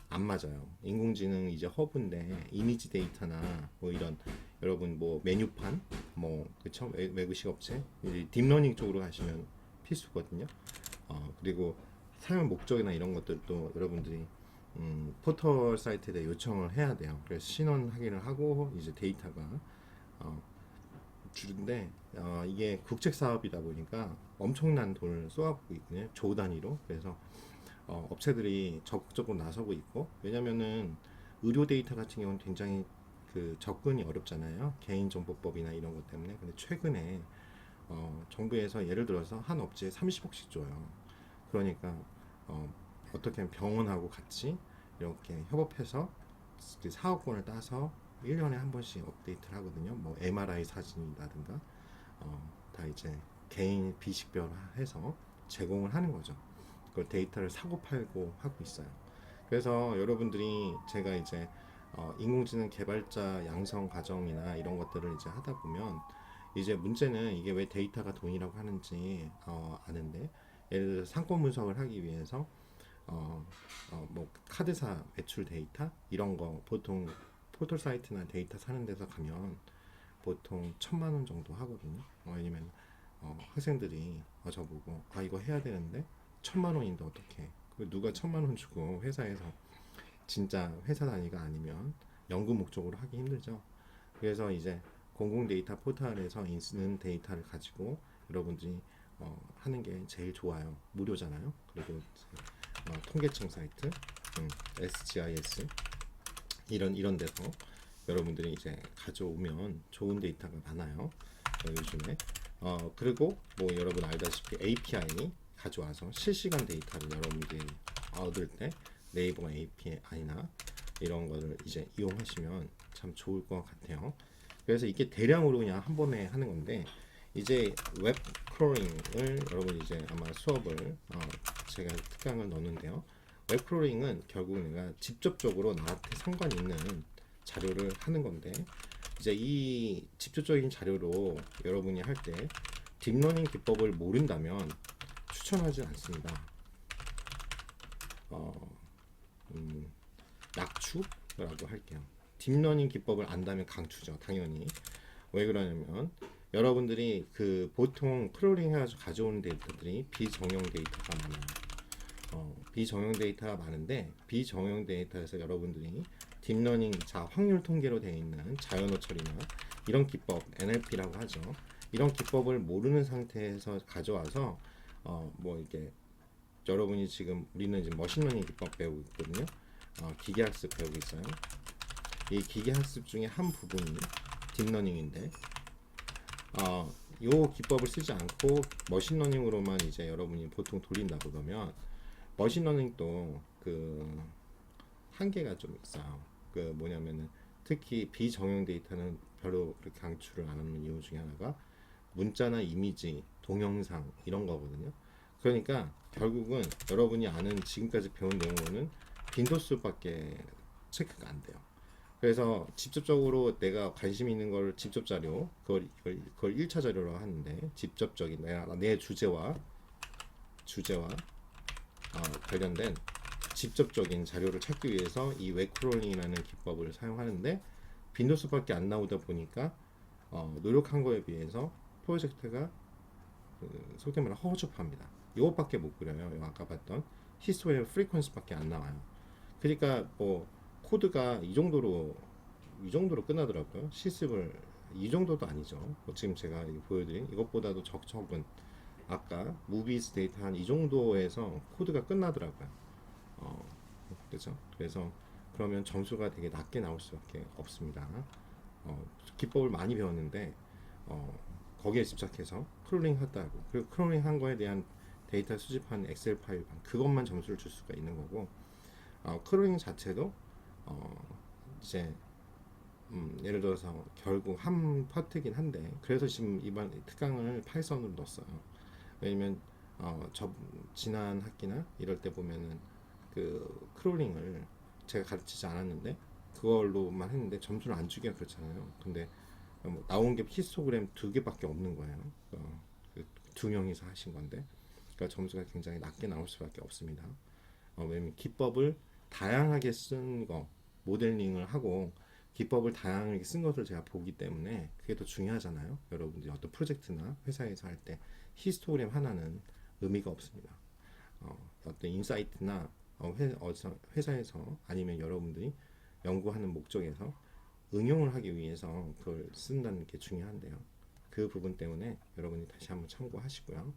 안 맞아요. 인공지능 이제 허브인데 이미지 데이터나 뭐 이런 여러분 뭐 메뉴판 뭐 그쵸, 외부식 업체 딥러닝 쪽으로 가시면 필수거든요. 그리고 사용 목적이나 이런 것들도 여러분들이 포털 사이트에 요청을 해야 돼요. 그래서 신원 확인을 하고 이제 데이터가 주는데, 이게 국책 사업이다 보니까 엄청난 돈을 쏘아보고 있거든요. 조 단위로. 그래서 업체들이 적극적으로 나서고 있고, 왜냐면은 의료 데이터 같은 경우는 굉장히 그 접근이 어렵잖아요. 개인정보법이나 이런 것 때문에. 근데 최근에 정부에서 예를 들어서 한 업체에 30억씩 줘요. 그러니까 어떻게 하면 병원하고 같이 이렇게 협업해서 그 사업권을 따서 1년에 한 번씩 업데이트를 하거든요. 뭐 MRI 사진이라든가 다 이제 개인 비식별화해서 제공을 하는 거죠. 그 데이터를 사고 팔고 하고 있어요. 그래서 여러분들이 제가 이제 인공지능 개발자 양성 과정이나 이런 것들을 이제 하다 보면, 이제 문제는 이게 왜 데이터가 돈이라고 하는지 아는데, 예를 들어 상권 분석을 하기 위해서 뭐 카드사 매출 데이터 이런 거 보통 포털 사이트나 데이터 사는 데서 가면 보통 1,000만 원 정도 하거든요. 아니면 학생들이 저보고 이거 해야 되는데 1,000만 원인데 어떻게? 누가 1,000만 원 주고 회사에서 진짜 회사 단위가 아니면 연구 목적으로 하기 힘들죠. 그래서 이제 공공 데이터 포털에서 있는 데이터를 가지고 여러분들이 하는 게 제일 좋아요. 무료잖아요. 그리고 통계청 사이트, SGIS 이런 데서 여러분들이 이제 가져오면 좋은 데이터가 많아요. 요즘에. 그리고 뭐 여러분 알다시피 API 가져와서 실시간 데이터를 여러분들이 얻을 때 네이버 API나 이런 거를 이제 이용하시면 참 좋을 것 같아요. 그래서 이게 대량으로 그냥 한 번에 하는 건데, 이제 웹 크롤링을 여러분 이제 아마 수업을 제가 특강을 넣는데요. 웹 크롤링은 결국 내가 직접적으로 나한테 상관 있는 자료를 하는 건데, 이제 이 직접적인 자료로 여러분이 할 때 딥러닝 기법을 모른다면 추천하지 않습니다. 낙추라고 할게요. 딥러닝 기법을 안다면 강추죠, 당연히. 왜 그러냐면 여러분들이 그 보통 크롤링 해가지고 가져오는 데이터들이 비정형 데이터가 많아요. 비정형 데이터가 많은데, 비정형 데이터에서 여러분들이 딥러닝, 확률 통계로 되어 있는 자연어 처리나 이런 기법, NLP라고 하죠. 이런 기법을 모르는 상태에서 가져와서 뭐 이렇게 여러분이 지금 우리는 지금 머신러닝 기법 배우고 있거든요. 기계학습 배우고 있어요. 이 기계학습 중에 한 부분이 딥러닝인데, 요 기법을 쓰지 않고 머신러닝으로만 이제 여러분이 보통 돌린다고 그러면 머신러닝도 그 한계가 좀 있어요. 그 뭐냐면은 특히 비정형 데이터는 별로 그렇게 강추를 안 하는 이유 중에 하나가 문자나 이미지, 동영상 이런 거거든요. 그러니까 결국은 여러분이 아는 지금까지 배운 내용으로는 빈도수밖에 체크가 안 돼요. 그래서 직접적으로 내가 관심 있는 걸 직접 자료 그걸 1차 자료로 하는데 직접적인 내 주제와 관련된 직접적인 자료를 찾기 위해서 이 웹크롤링이라는 기법을 사용하는데 빈도수밖에 안 나오다 보니까 노력한 거에 비해서 프로젝트가 속된 말로 허접합니다. 이것밖에 못 그려요. 아까 봤던 히스토리 프리퀀스밖에 안 나와요. 그러니까 뭐 코드가 이 정도로 끝나더라고요. 실습을 이 정도도 아니죠. 뭐 지금 제가 보여드린 이것보다도 적은 아까 무비스 데이터 한 이 정도에서 코드가 끝나더라고요. 그렇죠. 그래서 그러면 점수가 되게 낮게 나올 수밖에 없습니다. 기법을 많이 배웠는데 거기에 집착해서 크롤링 했다고 그리고 크롤링 한 거에 대한 데이터 수집한 엑셀 파일 그것만 점수를 줄 수가 있는 거고 크롤링 자체도 이제 예를 들어서 결국 한 파트긴 한데 그래서 지금 이번 특강을 파이썬으로 넣었어요. 왜냐면 지난 학기나 이럴 때 보면은 그 크롤링을 제가 가르치지 않았는데 그걸로만 했는데 점수를 안 주기가 그렇잖아요. 근데 뭐 나온 게 히스토그램 2개밖에 없는 거예요. 두 명이서 하신 건데 그러니까 점수가 굉장히 낮게 나올 수밖에 없습니다. 왜냐면 기법을 다양하게 쓴 거 모델링을 하고 기법을 다양하게 쓴 것을 제가 보기 때문에 그게 더 중요하잖아요. 여러분들이 어떤 프로젝트나 회사에서 할 때 히스토그램 하나는 의미가 없습니다. 어떤 인사이트나 회사에서 아니면 여러분들이 연구하는 목적에서 응용을 하기 위해서 그걸 쓴다는 게 중요한데요. 그 부분 때문에 여러분이 다시 한번 참고하시고요.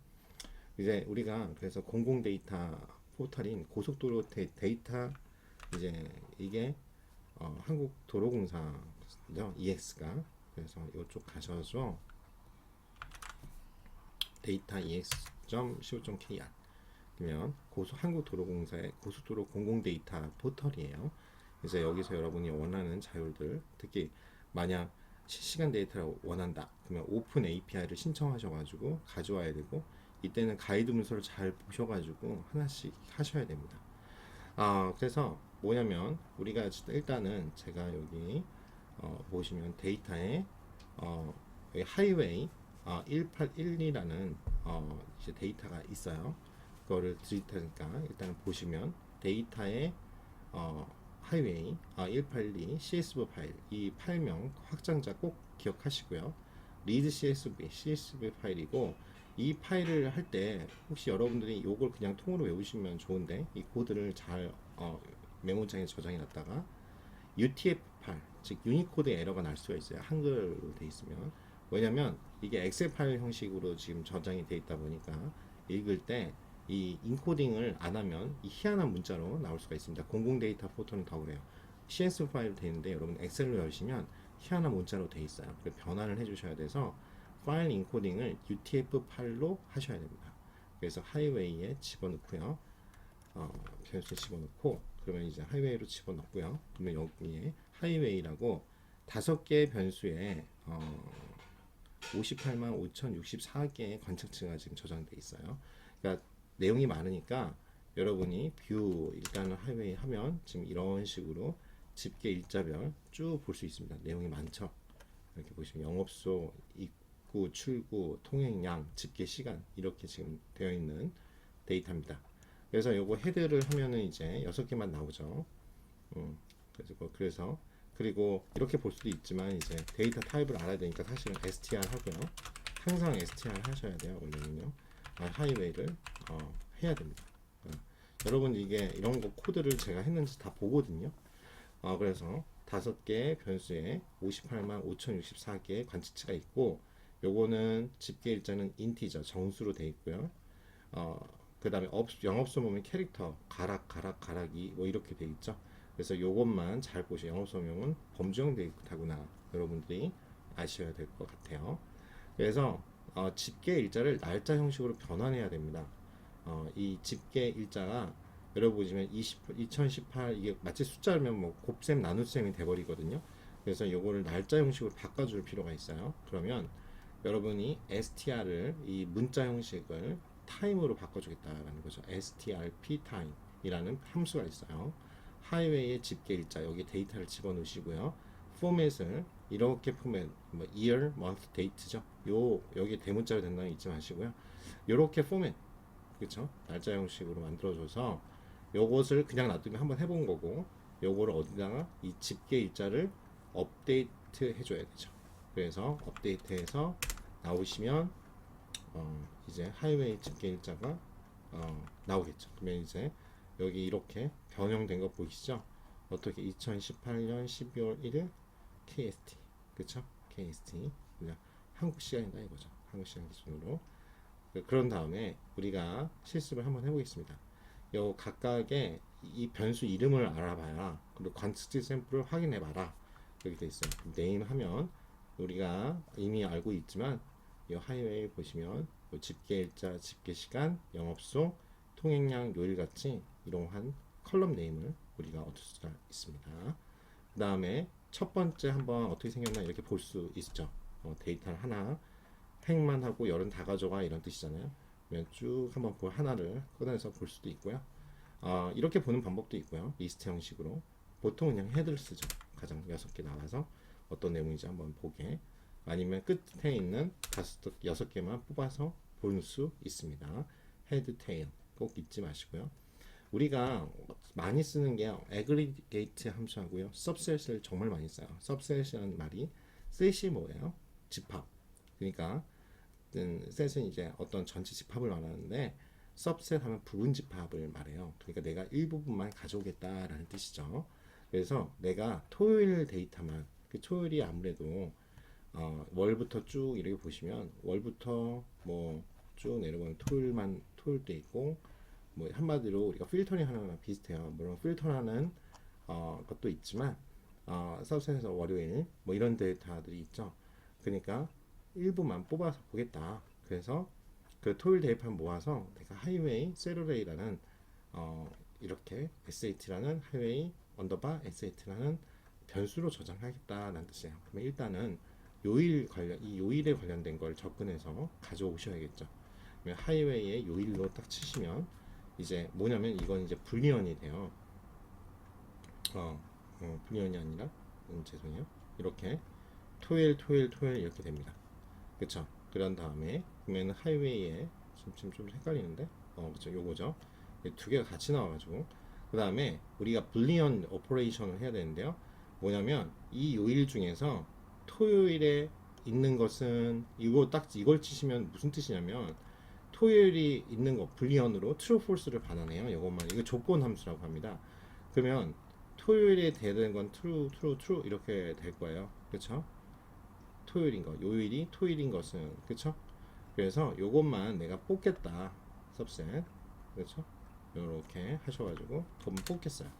이제 우리가 그래서 공공 데이터 포털인 고속도로 데이터 이제 이게 한국도로공사죠. EX가 그래서 이쪽 가셔서 데이터 ex.co.kr 그러면 한국도로공사의 고속도로 공공 데이터 포털이에요. 그래서 여기서 여러분이 원하는 자료들 특히 만약 실시간 데이터를 원한다 그러면 오픈 API를 신청하셔가지고 가져와야 되고 이때는 가이드 문서를 잘 보셔가지고 하나씩 하셔야 됩니다. 그래서 뭐냐면 우리가 일단은 제가 여기 보시면 데이터에 여기 하이웨이 1812라는 이제 데이터가 있어요. 그거를 드릴 테니까 일단 보시면 데이터에 하이웨이 1812 CSV 파일 이 파일명 확장자 꼭 기억하시고요. 리드 CSV 파일이고 이 파일을 할 때 혹시 여러분들이 이걸 그냥 통으로 외우시면 좋은데 이 코드를 잘 메모장에 저장해 놨다가 UTF 파일 즉 유니코드 에러가 날 수가 있어요. 한글로 돼 있으면 왜냐면 이게 엑셀 파일 형식으로 지금 저장이 돼 있다 보니까 읽을 때 이 인코딩을 안 하면 이 희한한 문자로 나올 수가 있습니다. 공공 데이터 포털은 더 그래요. CSV 파일로 돼 있는데 여러분 엑셀로 열시면 희한한 문자로 돼 있어요. 그래서 변환을 해주셔야 돼서 파일 인코딩을 UTF 파일로 하셔야 됩니다. 그래서 하이웨이에 집어넣고요. 변수에 집어넣고 그러면 이제 하이웨이로 집어넣고요. 그러면 여기에 하이웨이라고 5개의 변수에 58만 5,064개의 관측치가 지금 저장돼 있어요. 그러니까 내용이 많으니까 여러분이 뷰 일단은 하이웨이 하면 지금 이런 식으로 집계 일자별 쭉 볼 수 있습니다. 내용이 많죠. 이렇게 보시면 영업소, 입구, 출구, 통행량, 집계 시간 이렇게 지금 되어 있는 데이터입니다. 그래서 요거 헤드를 하면은 이제 6개만 나오죠. 그래서 그리고 이렇게 볼 수도 있지만 이제 데이터 타입을 알아야 되니까 사실은 str 하고요. 항상 str 하셔야 돼요. 원래는요. 하이웨이를 해야 됩니다. 여러분 이게 이런 거 코드를 제가 했는지 다 보거든요. 그래서 5개의 변수에 58만 5,064개의 관측치가 있고 요거는 집계 일자는 인티저 정수로 되어 있고요. 그 다음에 영업소 보면 캐릭터 가락이 뭐 이렇게 되어 있죠. 그래서 요것만 잘 보시고 영업소명은 범주형 데이터구나 여러분들이 아셔야 될 것 같아요. 그래서 집계 일자를 날짜 형식으로 변환해야 됩니다. 이 집계 일자가 여러분 보시면 2018 이게 마치 숫자면 뭐 곱셈 나눗셈이 돼버리거든요. 그래서 요거를 날짜 형식으로 바꿔줄 필요가 있어요. 그러면 여러분이 str을 이 문자 형식을 타임으로 바꿔주겠다라는 거죠. strp time이라는 함수가 있어요. 하이웨이의 집계 일자 여기 데이터를 집어넣으시고요. 포맷을 이렇게 포맷 뭐 year, month, date죠. 요 여기 대문자로 된다는 잊지 마시고요. 요렇게 포맷 그쵸? 날짜 형식으로 만들어줘서 요것을 그냥 놔두면 한번 해본 거고 요거를 어디다가 이 집계 일자를 업데이트 해줘야 되죠. 그래서 업데이트해서 나오시면 이제 하이웨이 집계 일자가 나오겠죠. 그러면 이제 여기 이렇게 변형된 거 보이시죠? 어떻게 2018년 12월 1일 KST 그쵸? KST 그냥 한국 시간이다 이거죠. 한국 시간 기준으로 그런 다음에 우리가 실습을 한번 해보겠습니다. 요 각각의 이 변수 이름을 알아봐야 그리고 관측지 샘플을 확인해봐라 이렇게 돼 있어요. 네임 하면 우리가 이미 알고 있지만 이 하이웨이 보시면 집계일자, 집계시간, 영업소, 통행량, 요일같이 이러한 컬럼 네임을 우리가 얻을 수가 있습니다. 그 다음에 첫 번째 한번 어떻게 생겼나 이렇게 볼 수 있죠. 데이터를 하나 행만 하고 열은 다 가져가 이런 뜻이잖아요. 그러면 쭉 한번 하나를 꺼내서 볼 수도 있고요. 이렇게 보는 방법도 있고요. 리스트 형식으로 보통 그냥 헤드를 쓰죠. 가장 6개 나와서 어떤 내용인지 한번 보게 아니면 끝에 있는 6개만 뽑아서 볼 수 있습니다. 헤드, 테일 꼭 잊지 마시고요. 우리가 많이 쓰는 게 aggregate 함수하고요. subset을 정말 많이 써요. subset이라는 말이 셋이 뭐예요? 집합. 그러니까 셋은 이제 어떤 전체 집합을 말하는데 subset 하면 부분 집합을 말해요. 그러니까 내가 일부분만 가져오겠다라는 뜻이죠. 그래서 내가 토요일 데이터만 그 토요일이 아무래도 월부터 쭉 이렇게 보시면 월부터 뭐 쭉 내려보면 토요일도 있고 뭐 한마디로 우리가 필터링 하는 거랑 비슷해요. 물론 필터라는 것도 있지만 서브셋에서 월요일 뭐 이런 데이터들이 있죠. 그러니까 일부만 뽑아서 보겠다. 그래서 그 토요일 대입판 모아서 내가 하이웨이 세러데이라는 이렇게 SAT라는 하이웨이 언더바 SAT라는 변수로 저장하겠다라는 뜻이에요. 그러면 일단은 이 요일에 관련된 걸 접근해서 가져오셔야겠죠. 그러면 하이웨이의 요일로 딱 치시면 이제 뭐냐면 이건 이제 불리언이 돼요. 불리언이 아니라 죄송해요. 이렇게 토요일 이렇게 됩니다. 그쵸? 그런 다음에 그러면 하이웨이에 지금 좀 헷갈리는데 그쵸? 요거죠. 두 개가 같이 나와가지고 그 다음에 우리가 불리언 오퍼레이션을 해야 되는데요. 뭐냐면 이 요일 중에서 토요일에 있는 것은 이걸 치시면 무슨 뜻이냐면 토요일이 있는 거 불리언으로 true false를 반환해요. 이거 조건 함수라고 합니다. 그러면 토요일에 돼야 되는 건 true 이렇게 될 거예요. 그쵸? 토요일인 거, 요일이 토요일인 것은 그쵸? 그래서 요것만 내가 뽑겠다 subset 그렇죠? 이렇게 하셔가지고 그건 뽑겠어요.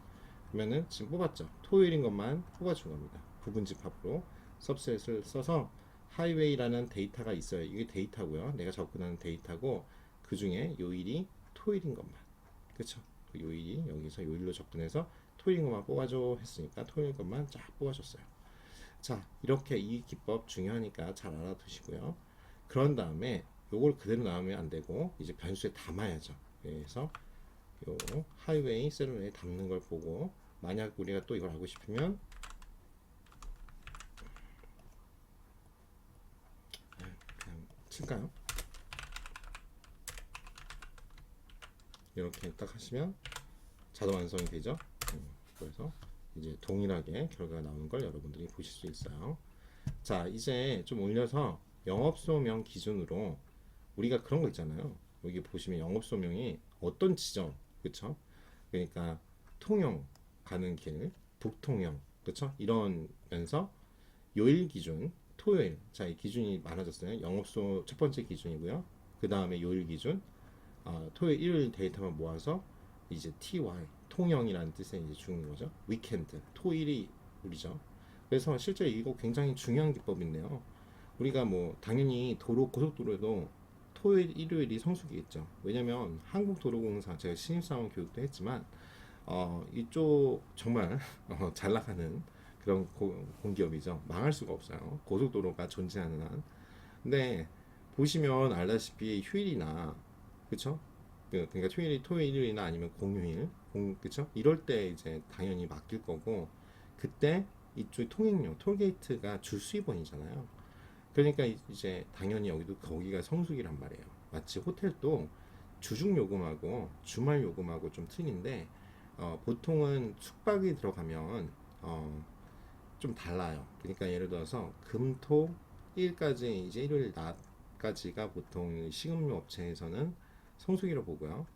그러면은 지금 뽑았죠. 토요일인 것만 뽑아준 겁니다. 부분 집합으로 subset을 써서 하이웨이라는 데이터가 있어요. 이게 데이터고요. 내가 접근하는 데이터고 그 중에 요일이 토요일인 것만 그쵸? 그 요일이 여기서 요일로 접근해서 토요일인 것만 뽑아줘 했으니까 토요일 것만 쫙 뽑아줬어요. 자, 이렇게 이 기법 중요하니까 잘 알아두시고요. 그런 다음에 요걸 그대로 나오면 안 되고 이제 변수에 담아야죠. 그래서 요 하이웨이 세로에 담는 걸 보고 만약 우리가 또 이걸 하고 싶으면 그냥 칠까요? 이렇게 딱 하시면 자동 완성이 되죠. 그래서 이제 동일하게 결과가 나오는 걸 여러분들이 보실 수 있어요. 자, 이제 좀 올려서 영업소명 기준으로 우리가 그런 거 있잖아요. 여기 보시면 영업소명이 어떤 지점, 그쵸? 그러니까 통영 가는 길, 북통영, 그쵸? 이러면서 요일 기준, 토요일, 자, 이 기준이 많아졌어요. 영업소 첫 번째 기준이고요. 그 다음에 요일 기준, 토요일, 일요일 데이터만 모아서 이제 TY, 통영이라는 뜻의 이제 주는 거죠. 위켄드, 토일이 우리죠. 그래서 실제 이거 굉장히 중요한 기법인데요. 우리가 뭐 당연히 고속도로에도 토요일, 일요일이 성수기겠죠. 왜냐면 한국도로공사 제가 신입사원 교육도 했지만 이쪽 정말 잘 나가는 그런 공기업이죠. 망할 수가 없어요. 고속도로가 존재하는 한. 근데 보시면 알다시피 휴일이나 그쵸? 그러니까 토요일, 일요일이나 아니면 공휴일, 그쵸? 이럴 때 이제 당연히 맡길 거고 그때 이쪽 통행료, 톨게이트가 주 수입원이잖아요. 그러니까 이제 당연히 여기도 거기가 성수기란 말이에요. 마치 호텔도 주중 요금하고 주말 요금하고 좀 틀린데 보통은 숙박이 들어가면 좀 달라요. 그러니까 예를 들어서 금토 일까지 이제 일요일 낮까지가 보통 식음료 업체에서는 성수기로 보고요.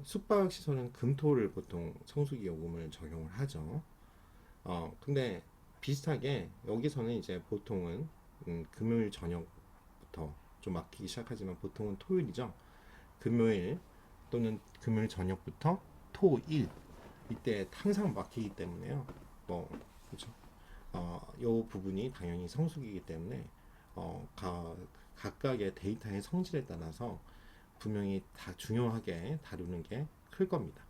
숙박 시설은 금토를 보통 성수기 요금을 적용을 하죠. 근데 비슷하게 여기서는 이제 보통은 금요일 저녁부터 좀 막히기 시작하지만 보통은 토요일이죠. 금요일 또는 금요일 저녁부터 토일 이때 항상 막히기 때문에요. 뭐 그렇죠. 요 부분이 당연히 성수기이기 때문에 각각의 데이터의 성질에 따라서 분명히 다 중요하게 다루는 게 클 겁니다.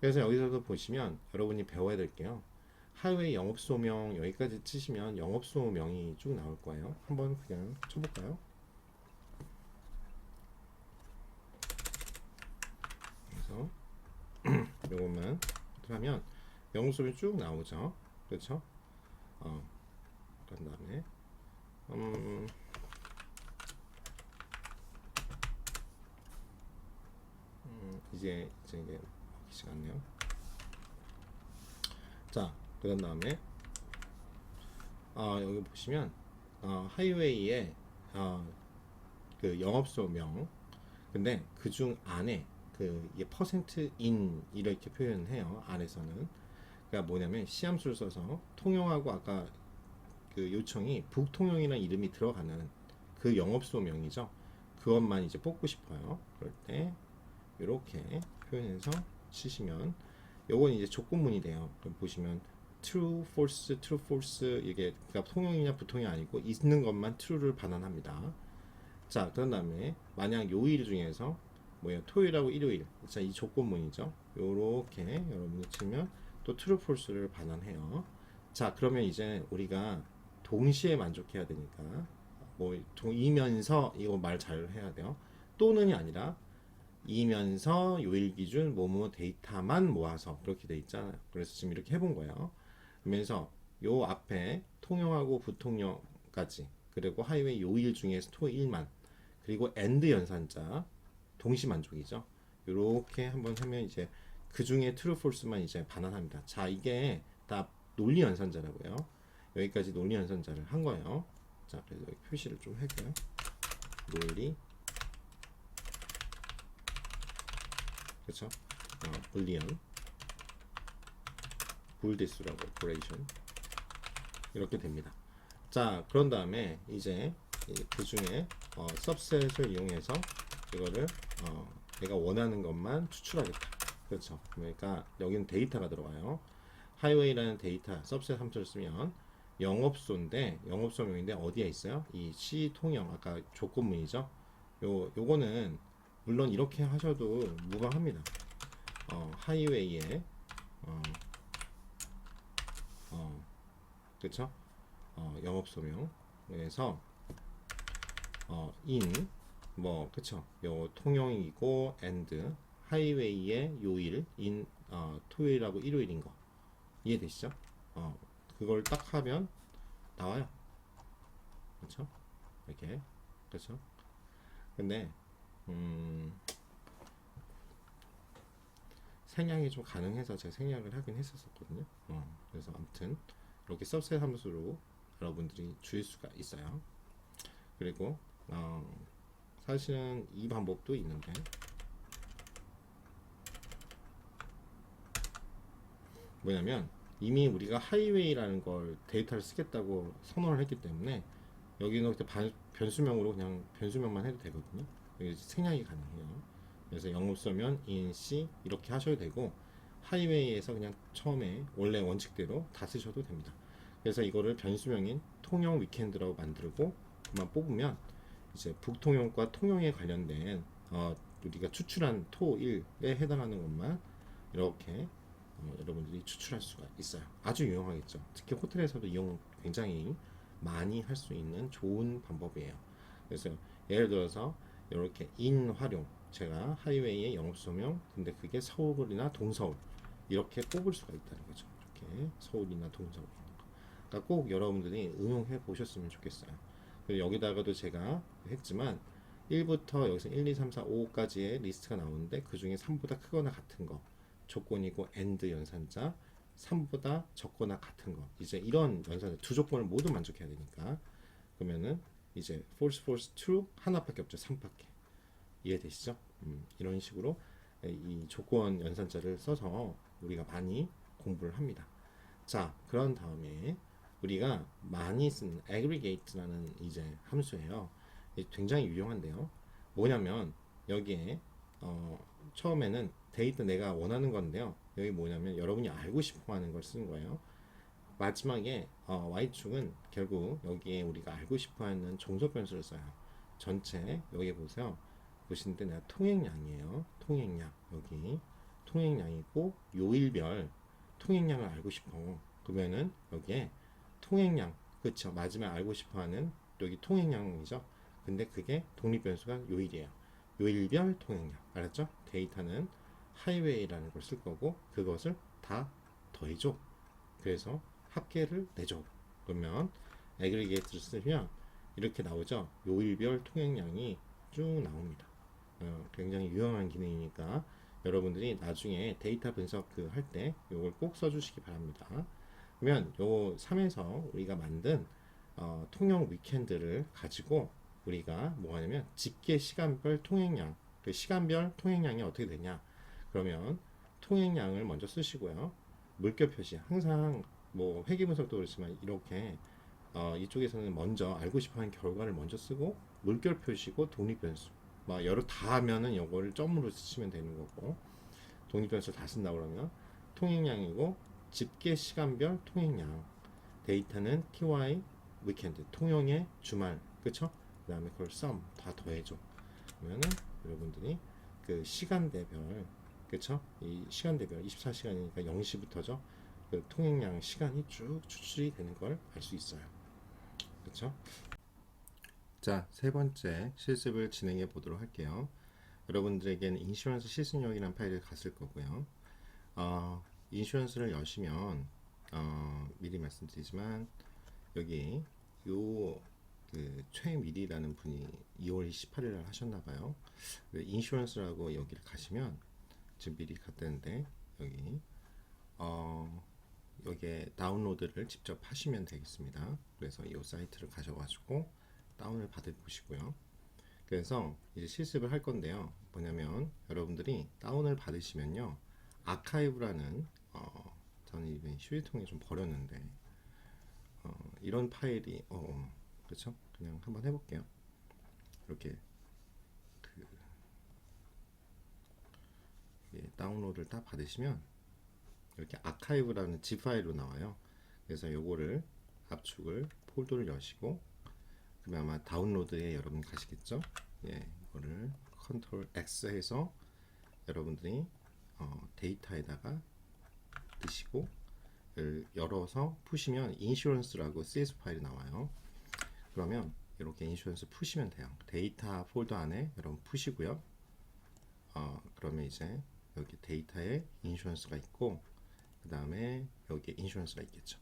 그래서 여기서도 보시면 여러분이 배워야 될게요. 하이웨이 영업소명 여기까지 치시면 영업소명이 쭉 나올 거예요. 한번 그냥 쳐볼까요? 그래서 요것만 하면 영업소명이 쭉 나오죠. 그렇죠? 그런 다음에 이제 먹기 시작하네요. 자, 그런 다음에 여기 보시면 하이웨이에 그 영업소명 근데 그중 안에 이게 퍼센트 인 이렇게 표현해요. 안에서는 그러니까 뭐냐면 시함수를 써서 통영하고 아까 그 요청이 북통영이라는 이름이 들어가는 그 영업소명이죠. 그것만 이제 뽑고 싶어요. 그럴 때 이렇게 표현해서 치시면 요건 이제 조건문이 돼요. 그럼 보시면 true, false, true, false 이게 그러니까 통영이냐 부통이 아니고 있는 것만 true를 반환합니다. 자, 그런 다음에 만약 요일 중에서 뭐예요? 토요일하고 일요일. 자, 이 조건문이죠. 요렇게 여러분이 치면 또 true, false를 반환해요. 자, 그러면 이제 우리가 동시에 만족해야 되니까 뭐 이면서 이거 말 잘 해야 돼요. 또는이 아니라 이면서 요일 기준 뭐뭐 데이터만 모아서 그렇게 돼 있잖아요. 그래서 지금 이렇게 해본 거예요. 그러면서 요 앞에 통영하고 부통영까지 그리고 하이웨이 요일 중에서 토일만 그리고 엔드 연산자 동시 만족이죠. 요렇게 한번 하면 이제 그 중에 true false만 이제 반환합니다. 자, 이게 다 논리 연산자라고요. 여기까지 논리 연산자를 한 거예요. 자, 그래서 여기 표시를 좀 할게요. 논리 그렇죠? 불리언 불디스라고 오퍼레이션 이렇게 됩니다. 자, 그런 다음에 이제 그 중에 सब셋을 이용해서 이거를 내가 원하는 것만 추출하겠다. 그렇죠? 그러니까 여기는 데이터가 들어가요. 하이웨이라는 데이터 सब셋 함수를 쓰면 영업소인데 영업소명인데 어디에 있어요? 이 C 통영 아까 조건문이죠. 요거는 물론 이렇게 하셔도 무방합니다. 하이웨이에 그쵸? 영업소명에서 in 뭐 그쵸? 요 통영이고 and 하이웨이의 요일 in 토요일하고 일요일인 거 이해되시죠? 그걸 딱 하면 나와요. 그쵸? 이렇게 그쵸? 근데 생략이 좀 가능해서 제가 생략을 하긴 했었거든요. 그래서 아무튼 이렇게 सब셋 함수로 여러분들이 주일 수가 있어요. 그리고 사실은 이 방법도 있는데 뭐냐면 이미 우리가 하이웨이라는 걸 데이터를 쓰겠다고 선언을 했기 때문에 여기는 변수명으로 그냥 변수명만 해도 되거든요. 여기 생략이 가능해요. 그래서 영업소면 in C 이렇게 하셔도 되고 하이웨이에서 그냥 처음에 원래 원칙대로 다 쓰셔도 됩니다. 그래서 이거를 변수명인 통용 위켄드라고 만들고 그만 뽑으면 이제 북통용과 통용에 관련된 우리가 추출한 토1에 해당하는 것만 이렇게 여러분들이 추출할 수가 있어요. 아주 유용하겠죠. 특히 호텔에서도 이용 굉장히 많이 할 수 있는 좋은 방법이에요. 그래서 예를 들어서 이렇게 인 활용, 제가 하이웨이의 영업소명, 근데 그게 서울이나 동서울 이렇게 뽑을 수가 있다는 거죠. 이렇게 서울이나 동서울 있는 거. 그러니까 꼭 여러분들이 응용해 보셨으면 좋겠어요. 그리고 여기다가도 제가 했지만 1부터 여기서 1, 2, 3, 4, 5까지의 리스트가 나오는데 그 중에 3보다 크거나 같은 거 조건이고 AND 연산자, 3보다 적거나 같은 거, 이제 이런 연산자 두 조건을 모두 만족해야 되니까 그러면은 이제 false, false, true 하나밖에 없죠. 3밖에. 이해되시죠? 이런 식으로 이 조건 연산자를 써서 우리가 많이 공부를 합니다. 자, 그런 다음에 우리가 많이 쓴 aggregate라는 이제 함수예요. 굉장히 유용한데요. 뭐냐면 여기에 처음에는 데이터 내가 원하는 건데요. 여기 뭐냐면 여러분이 알고 싶어 하는 걸 쓰는 거예요. 마지막에 y축은 결국 여기에 우리가 알고 싶어 하는 종속 변수를 써요. 전체 여기 보세요. 보시는데 내가 통행량이에요. 통행량 여기 통행량이고 요일별 통행량을 알고 싶어. 그러면은 여기에 통행량 그쵸 마지막에 알고 싶어 하는 여기 통행량이죠. 근데 그게 독립 변수가 요일이에요. 요일별 통행량 알았죠? 데이터는 하이웨이라는 걸 쓸 거고 그것을 다 더해줘. 그래서 합계를 내줘. 그러면 애그리게이트를 쓰면 이렇게 나오죠. 요일별 통행량이 쭉 나옵니다. 굉장히 유용한 기능이니까 여러분들이 나중에 데이터 분석 그 할 때 이걸 꼭 써주시기 바랍니다. 그러면 요 3에서 우리가 만든 통영 위켄드를 가지고 우리가 뭐 하냐면 집계 시간별 통행량, 그 시간별 통행량이 어떻게 되냐? 그러면 통행량을 먼저 쓰시고요. 물결 표시 항상 뭐 회계 분석도 그렇지만 이렇게 이쪽에서는 먼저 알고 싶어하는 결과를 먼저 쓰고 물결 표시고 독립 변수 막 여러 다 하면은 이거를 점으로 쓰시면 되는 거고 독립 변수 다 쓴다 그러면 통행량이고 집계 시간별 통행량 데이터는 TY 위켄드 통영의 주말 그쵸? 그 다음에 그걸 sum 다 더해줘. 그러면은 여러분들이 그 시간대별 그쵸? 이 시간대별 24시간이니까 0시부터죠. 그 통행량 시간이 쭉 추출이 되는 걸 알 수 있어요. 그쵸? 자, 세 번째 실습을 진행해 보도록 할게요. 여러분들에게는 인슈런스 실습용이라는 파일을 갔을 거고요. 인슈런스를 여시면 미리 말씀드리지만 여기 요 그 최미리라는 분이 2월 28일 날 하셨나봐요. 인슈런스라고 여기를 가시면 지금 미리 갔다는데 여기 여기에 다운로드를 직접 하시면 되겠습니다. 그래서 이 사이트를 가셔가지고 다운을 받아 보시고요. 그래서 이제 실습을 할 건데요. 뭐냐면 여러분들이 다운을 받으시면요. 아카이브라는 저는 이번 휴지통에 좀 버렸는데 이런 파일이 그렇죠? 그냥 한번 해볼게요. 이렇게 다운로드를 딱 받으시면 이렇게 아카이브라는 zip 파일로 나와요. 그래서 요거를 압축을 폴더를 여시고 그러면 아마 다운로드에 여러분 가시겠죠? 이거를 컨트롤 X 해서 여러분들이 데이터에다가 드시고 열어서 푸시면 인슈런스라고 CS 파일이 나와요. 그러면 이렇게 인슈런스 푸시면 돼요. 데이터 폴더 안에 여러분 푸시고요. 그러면 이제 여기 데이터에 인슈런스가 있고 그 다음에 여기에 인슈런스가 있겠죠.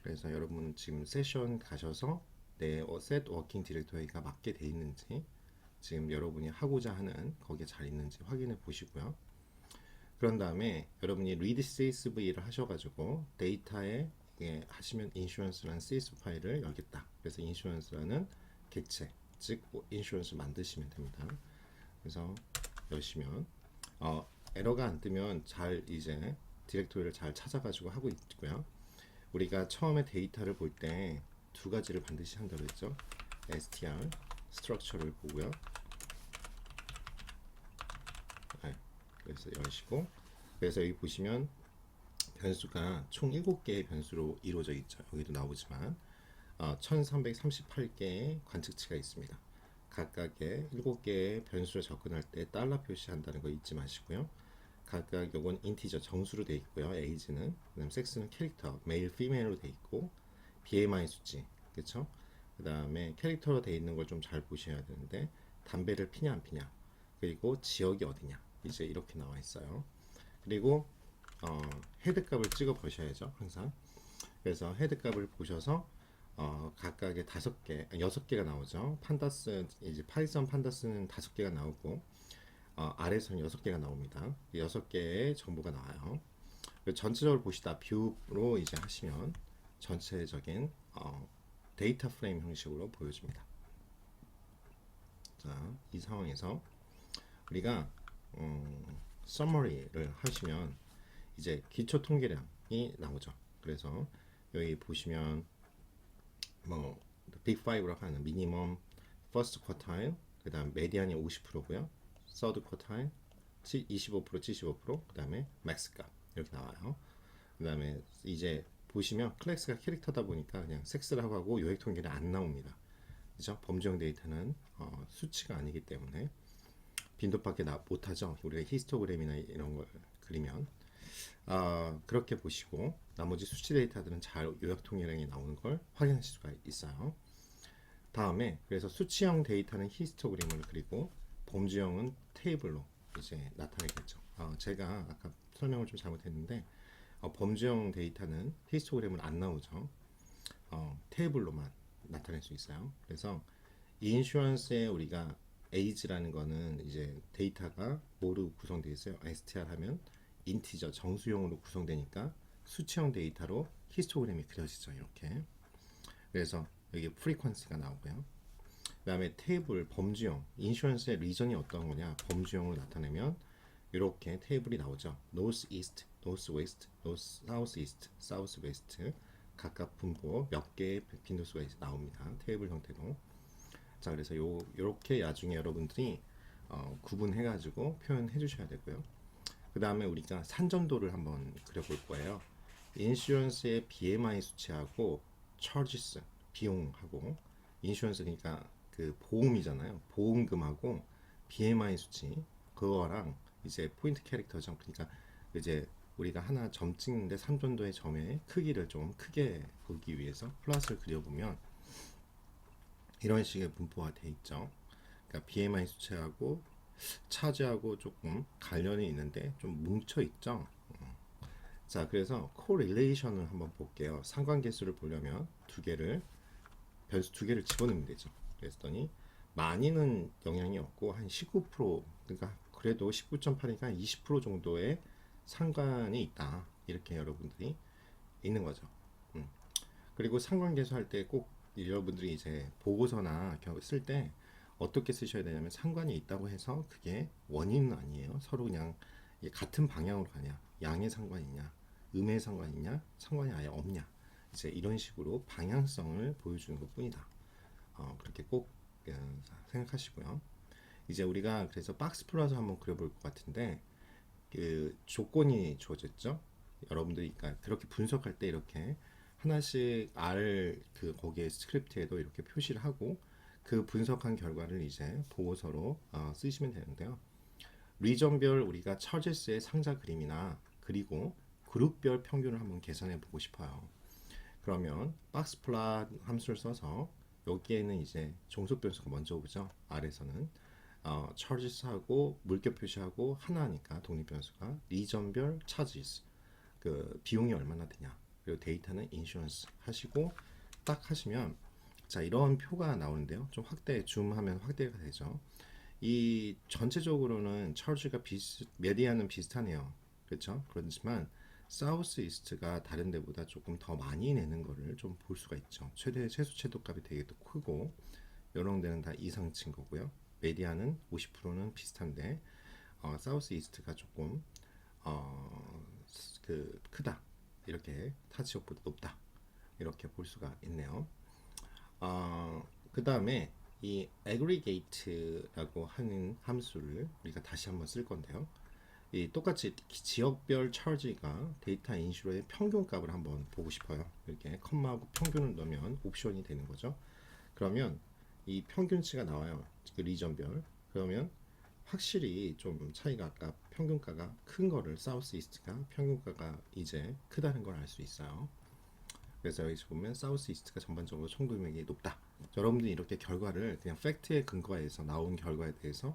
그래서 여러분 지금 세션 가셔서 내 셋 워킹 디렉토리가 맞게 돼 있는지 지금 여러분이 하고자 하는 거기에 잘 있는지 확인해 보시고요. 그런 다음에 여러분이 read csv를 하셔가지고 데이터에 하시면 인슈런스라는 CSV 파일을 열겠다. 그래서 인슈런스라는 객체, 즉 인슈런스 만드시면 됩니다. 그래서 여시면 에러가 안 뜨면 잘 이제 디렉토리를 잘 찾아가지고 하고 있고요. 우리가 처음에 데이터를 볼 때 두 가지를 반드시 한다고 했죠. str 스트럭처를 보고요. 그래서 여시고 그래서 여기 보시면 변수가 총 7개의 변수로 이루어져 있죠. 여기도 나오지만 1338개의 관측치가 있습니다. 각각의 7개의 변수로 접근할 때 달러 표시한다는 거 잊지 마시고요. 각각 요건 인티저 정수로 되어 있고요. 에이지는, 그다음 섹스는 캐릭터, 메일, 피메일로 되어 있고, BMI 수치, 그렇죠? 그다음에 캐릭터로 되어 있는 걸 좀 잘 보셔야 되는데, 담배를 피냐 안 피냐, 그리고 지역이 어디냐, 이제 이렇게 나와 있어요. 그리고 헤드 값을 찍어 보셔야죠, 항상. 그래서 헤드 값을 보셔서 각각의 5개, 6개가 나오죠. 판다스, 이제 파이썬 판다스는 5개가 나오고, 아래에서는 6개가 나옵니다. 6개의 정보가 나와요. 전체적으로 보시다 뷰로 이제 하시면 전체적인 데이터 프레임 형식으로 보여집니다. 자, 이 상황에서 우리가 서머리를 하시면 이제 기초 통계량이 나오죠. 그래서 여기 보시면 뭐 빅 5라고 하는 미니멈 퍼스트 쿼타일, 그다음 메디안이 50%고요. 서드 쿼타일 25%, 75%, 그다음에 맥스 값 이렇게 나와요. 그다음에 이제 보시면 클래스가 캐릭터다 보니까 그냥 섹스라고 하고 요약 통계는 안 나옵니다. 그죠? 범죄형 데이터는 수치가 아니기 때문에 빈도밖에 못하죠. 우리가 히스토그램이나 이런 걸 그리면 그렇게 보시고 나머지 수치 데이터들은 잘 요약 통계량이 나오는 걸 확인하실 수가 있어요. 다음에 그래서 수치형 데이터는 히스토그램을 그리고 범죄형은 테이블로 이제 나타내겠죠. 제가 아까 설명을 좀 잘못했는데 범죄형 데이터는 히스토그램은 안 나오죠. 테이블로만 나타낼 수 있어요. 그래서 인슈런스에 우리가 에이지라는 거는 이제 데이터가 뭐로 구성되어 있어요? str 하면 인티저 정수형으로 구성되니까 수치형 데이터로 히스토그램이 그려지죠. 이렇게. 그래서 여기 프리퀀시가 나오고요. 그 다음에 테이블 범주형, 인슈런스의 리전이 어떤 거냐, 범주형으로 나타내면 이렇게 테이블이 나오죠. North East, North West, North South East, South West 각각 분포 몇 개의 빈도수가 나옵니다. 테이블 형태로. 자, 그래서 요렇게 나중에 여러분들이 구분해가지고 표현해 주셔야 되고요. 그 다음에 우리가 산전도를 한번 그려볼 거예요. 인슈런스의 BMI 수치하고 charges 비용하고, 인슈런스 그러니까 그 보험이잖아요. 보험금하고 BMI 수치 그거랑 이제 포인트 캐릭터죠. 그러니까 이제 우리가 하나 점 찍는데 산전도의 점의 크기를 좀 크게 보기 위해서 플러스를 그려보면 이런 식의 분포가 돼 있죠. 그러니까 BMI 수치하고 차지하고 조금 관련이 있는데 좀 뭉쳐 있죠. 자, 그래서 코릴레이션을 한번 볼게요. 상관계수를 보려면 변수 두 개를 집어넣으면 되죠. 그랬더니 많이는 영향이 없고 한 19%, 그러니까 그래도 19.8이니까 20% 정도의 상관이 있다. 이렇게 여러분들이 있는 거죠. 그리고 상관계수 할 때 꼭 여러분들이 이제 보고서나 쓸 때 어떻게 쓰셔야 되냐면, 상관이 있다고 해서 그게 원인은 아니에요. 서로 그냥 같은 방향으로 가냐, 양의 상관이냐, 음의 상관이냐, 상관이 아예 없냐, 이제 이런 식으로 방향성을 보여주는 것 뿐이다. 그렇게 꼭 생각하시고요. 이제 우리가 그래서 박스 플러스 한번 그려볼 것 같은데, 그 조건이 주어졌죠. 여러분들이 그러니까 그렇게 분석할 때 이렇게 하나씩 그 거기에 스크립트에도 이렇게 표시를 하고 그 분석한 결과를 이제 보고서로 쓰시면 되는데요. 리전별 우리가 처제스의 상자 그림이나 그리고 그룹별 평균을 한번 계산해 보고 싶어요. 그러면 박스 플롯 함수를 써서 여기에는 이제 종속 변수가 먼저 오죠. 아래서는 charges하고 물결 표시하고 하나니까 독립 변수가 리전별 charges 그 비용이 얼마나 되냐, 그리고 데이터는 인슈런스 하시고 딱 하시면 자, 이런 표가 나오는데요. 좀 줌하면 확대가 되죠. 이 전체적으로는 charge가 메디안은 비슷하네요. 그렇죠? 그렇지만 사우스 이스트가 다른 데보다 조금 더 많이 내는 거를 좀 볼 수가 있죠. 최소 채도값이 되게 또 크고, 이런 데는 다 이상치인 거고요. 메디안은 50%는 비슷한데 사우스 이스트가 조금 크다, 이렇게 타치오프도 높다, 이렇게 볼 수가 있네요. 그 다음에 이 aggregate라고 하는 함수를 우리가 다시 한번 쓸 건데요. 이 똑같이 지역별 차지가 데이터 인슈어의 평균값을 한번 보고 싶어요. 이렇게 컴마하고 평균을 넣으면 옵션이 되는 거죠. 그러면 이 평균치가 나와요. 그 리전별. 그러면 확실히 좀 차이가 아까 평균가가 큰 거를 사우스 이스트가 평균가가 이제 크다는 걸 알 수 있어요. 그래서 여기서 보면 사우스 이스트가 전반적으로 총금액이 높다. 여러분들이 이렇게 결과를 그냥 팩트에 근거해서 나온 결과에 대해서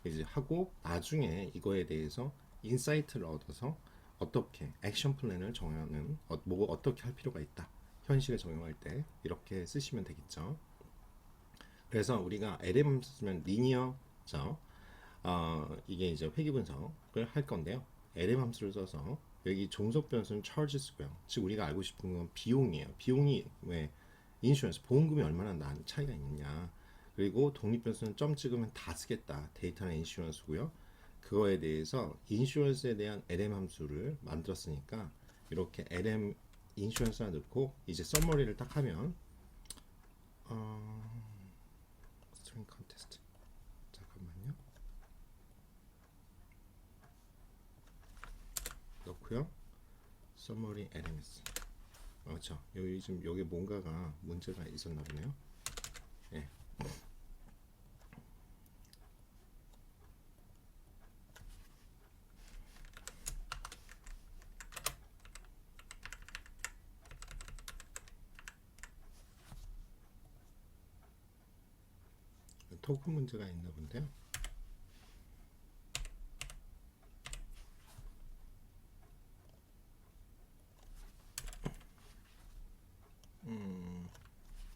이제 하고 나중에 이거에 대해서 인사이트를 얻어서 어떻게 액션 플랜을 정하는 뭐 어떻게 할 필요가 있다. 현실에 적용할 때 이렇게 쓰시면 되겠죠. 그래서 우리가 LM 쓰면 리니어죠. 이게 이제 회귀 분석을 할 건데요. LM 함수를 써서 여기 종속 변수는 charges고요. 즉 우리가 알고 싶은 건 비용이에요. 비용이 왜 인슈런스 보험금이 얼마나 차이가 있느냐. 그리고 독립 변수는 점 찍으면 다 쓰겠다. 데이터나 인슈런스고요. 그거에 대해서 인슈런스에 대한 LM 함수를 만들었으니까 이렇게 LM 인슈런스를 넣고 이제 서머리를 딱 하면 스트링 컨테스트 잠깐만요. 넣고요. 서머리 LMS. 그렇죠. 여기 지금 여기 뭔가가 문제가 있었나 보네요. 예. 토큰 문제가 있나 본데요.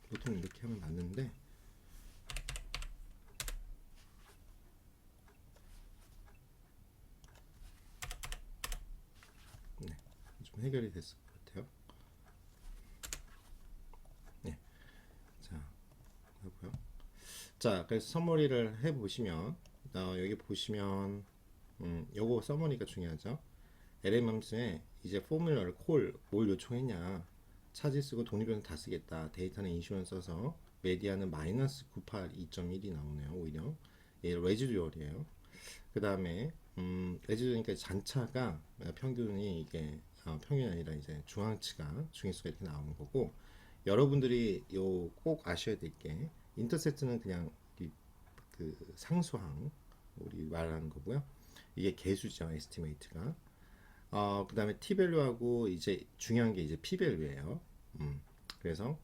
보통 이렇게 하면 맞는데 네, 좀 해결이 됐을 것 같아요. 네, 자 하고요. 자, 그래서 서머리를 해 보시면 여기 보시면 요거 서머리가 중요하죠. LM 함수에 이제 포뮬러를 뭘 요청했냐. 차지 쓰고 독립변수 다 쓰겠다. 데이터는 인슈런스 써서 메디아는 마이너스 98 2.1이 나오네요. 오히려 얘 레지듀얼이에요. 그 다음에 레지듀얼이니까 잔차가 평균이 이게 평균이 아니라 이제 중앙치가 중위수가 이렇게 나오는 거고 여러분들이 요 꼭 아셔야 될 게 인터셉트는 그냥 그 상수항 우리 말하는 거고요. 이게 개수죠. 에스티메이트가. 그 다음에 t밸류하고 이제 중요한 게 이제 p밸류예요. 그래서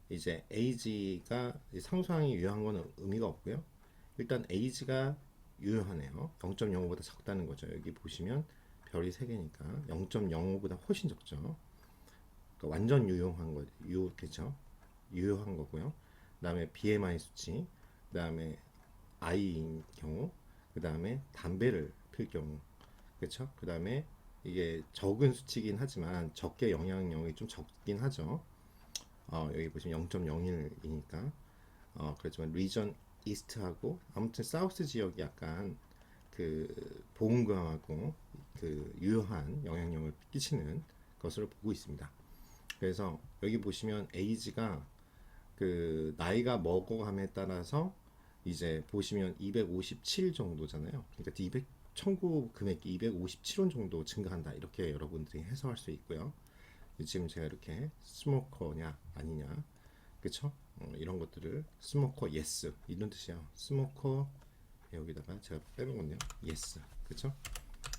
이제 age가 상수항이 유효한 거는 의미가 없고요. 일단 age가 유효하네요. 0.05보다 적다는 거죠. 여기 보시면 별이 3개니까 0.05보다 훨씬 적죠. 그러니까 완전 유효한 거, 유효겠죠. 유효한 거고요. 그 다음에 BMI 수치, 그 다음에 I인 경우, 그 다음에 담배를 필 경우, 그렇죠? 그 다음에 이게 적은 수치긴 하지만 적게 영향력이 좀 적긴 하죠. 여기 보시면 0.01이니까 그렇지만 리전 이스트하고 아무튼 사우스 지역이 약간 그 보험금하고 그 유효한 영향력을 끼치는 것으로 보고 있습니다. 그래서 여기 보시면 에이지가 그 나이가 먹어감에 따라서 이제 보시면 257 정도잖아요. 그러니까 200 청구 금액이 257원 정도 증가한다. 이렇게 여러분들이 해석할 수 있고요. 지금 제가 이렇게 스모커냐 아니냐, 그쵸? 이런 것들을 스모커 예스 이런 뜻이야. 스모커 여기다가 제가 빼놓은 건데요. 예스, 그쵸?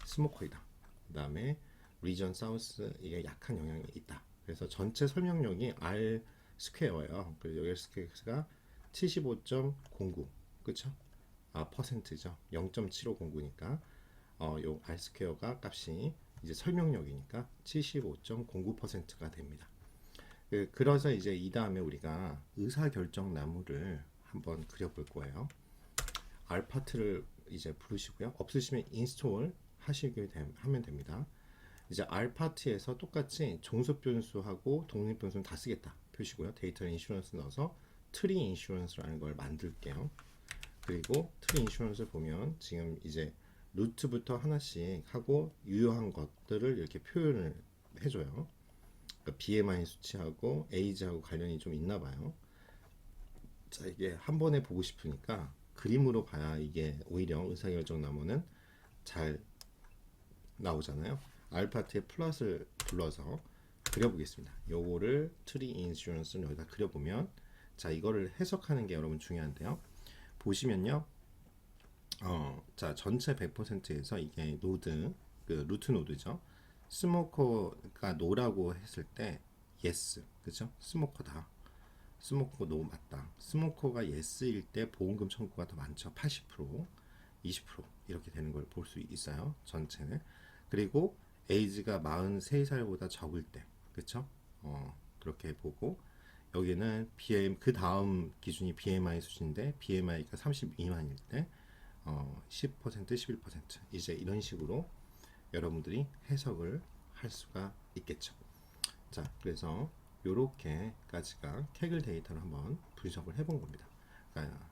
스모커이다. 그 다음에 리전 사우스 이게 약한 영향이 있다. 그래서 전체 설명력이 R 스퀘어예요. 그래서 여기 스퀘어가 75.09, 그쵸? 퍼센트죠. 0.7509니까 요 R 스퀘어가 값이 이제 설명력이니까 75.09%가 됩니다. 그래서 이제 이 다음에 우리가 의사결정 나무를 한번 그려볼 거예요. R 파트를 이제 부르시고요. 없으시면 인스톨 하면 됩니다. 이제 R 파트에서 똑같이 종속 변수하고 독립 변수는 다 쓰겠다 표시고요. 데이터 인슈런스 넣어서 트리 인슈런스라는 걸 만들게요. 그리고 트리 인슈런스를 보면 지금 이제 루트부터 하나씩 하고 유효한 것들을 이렇게 표현을 해줘요. 그러니까 BMI 수치하고 에이지하고 관련이 좀 있나 봐요. 자, 이게 한 번에 보고 싶으니까 그림으로 봐야 이게 오히려 의사결정 나무는 잘 나오잖아요. 알파트에 플러스를 불러서 그려보겠습니다. 요거를 트리 인슈런스를 여기다 그려보면, 자 이거를 해석하는 게 여러분 중요한데요. 보시면요, 자 전체 100%에서 이게 노드, 그 루트 노드죠. 스모커가 노라고 했을 때 예스, 그죠? 스모커다. 스모커 노 맞다. 스모커가 예스일 때 보험금 청구가 더 많죠. 80%, 20% 이렇게 되는 걸 볼 수 있어요. 전체는. 그리고 에이지가 43살보다 적을 때, 그렇죠? 그렇게 보고 여기는 BM 그 다음 기준이 BMI 수준인데 BMI가 30 미만일 때 10%, 11% 이제 이런 식으로 여러분들이 해석을 할 수가 있겠죠. 자, 그래서 요렇게까지가 캐글 데이터를 한번 분석을 해본 겁니다. 그러니까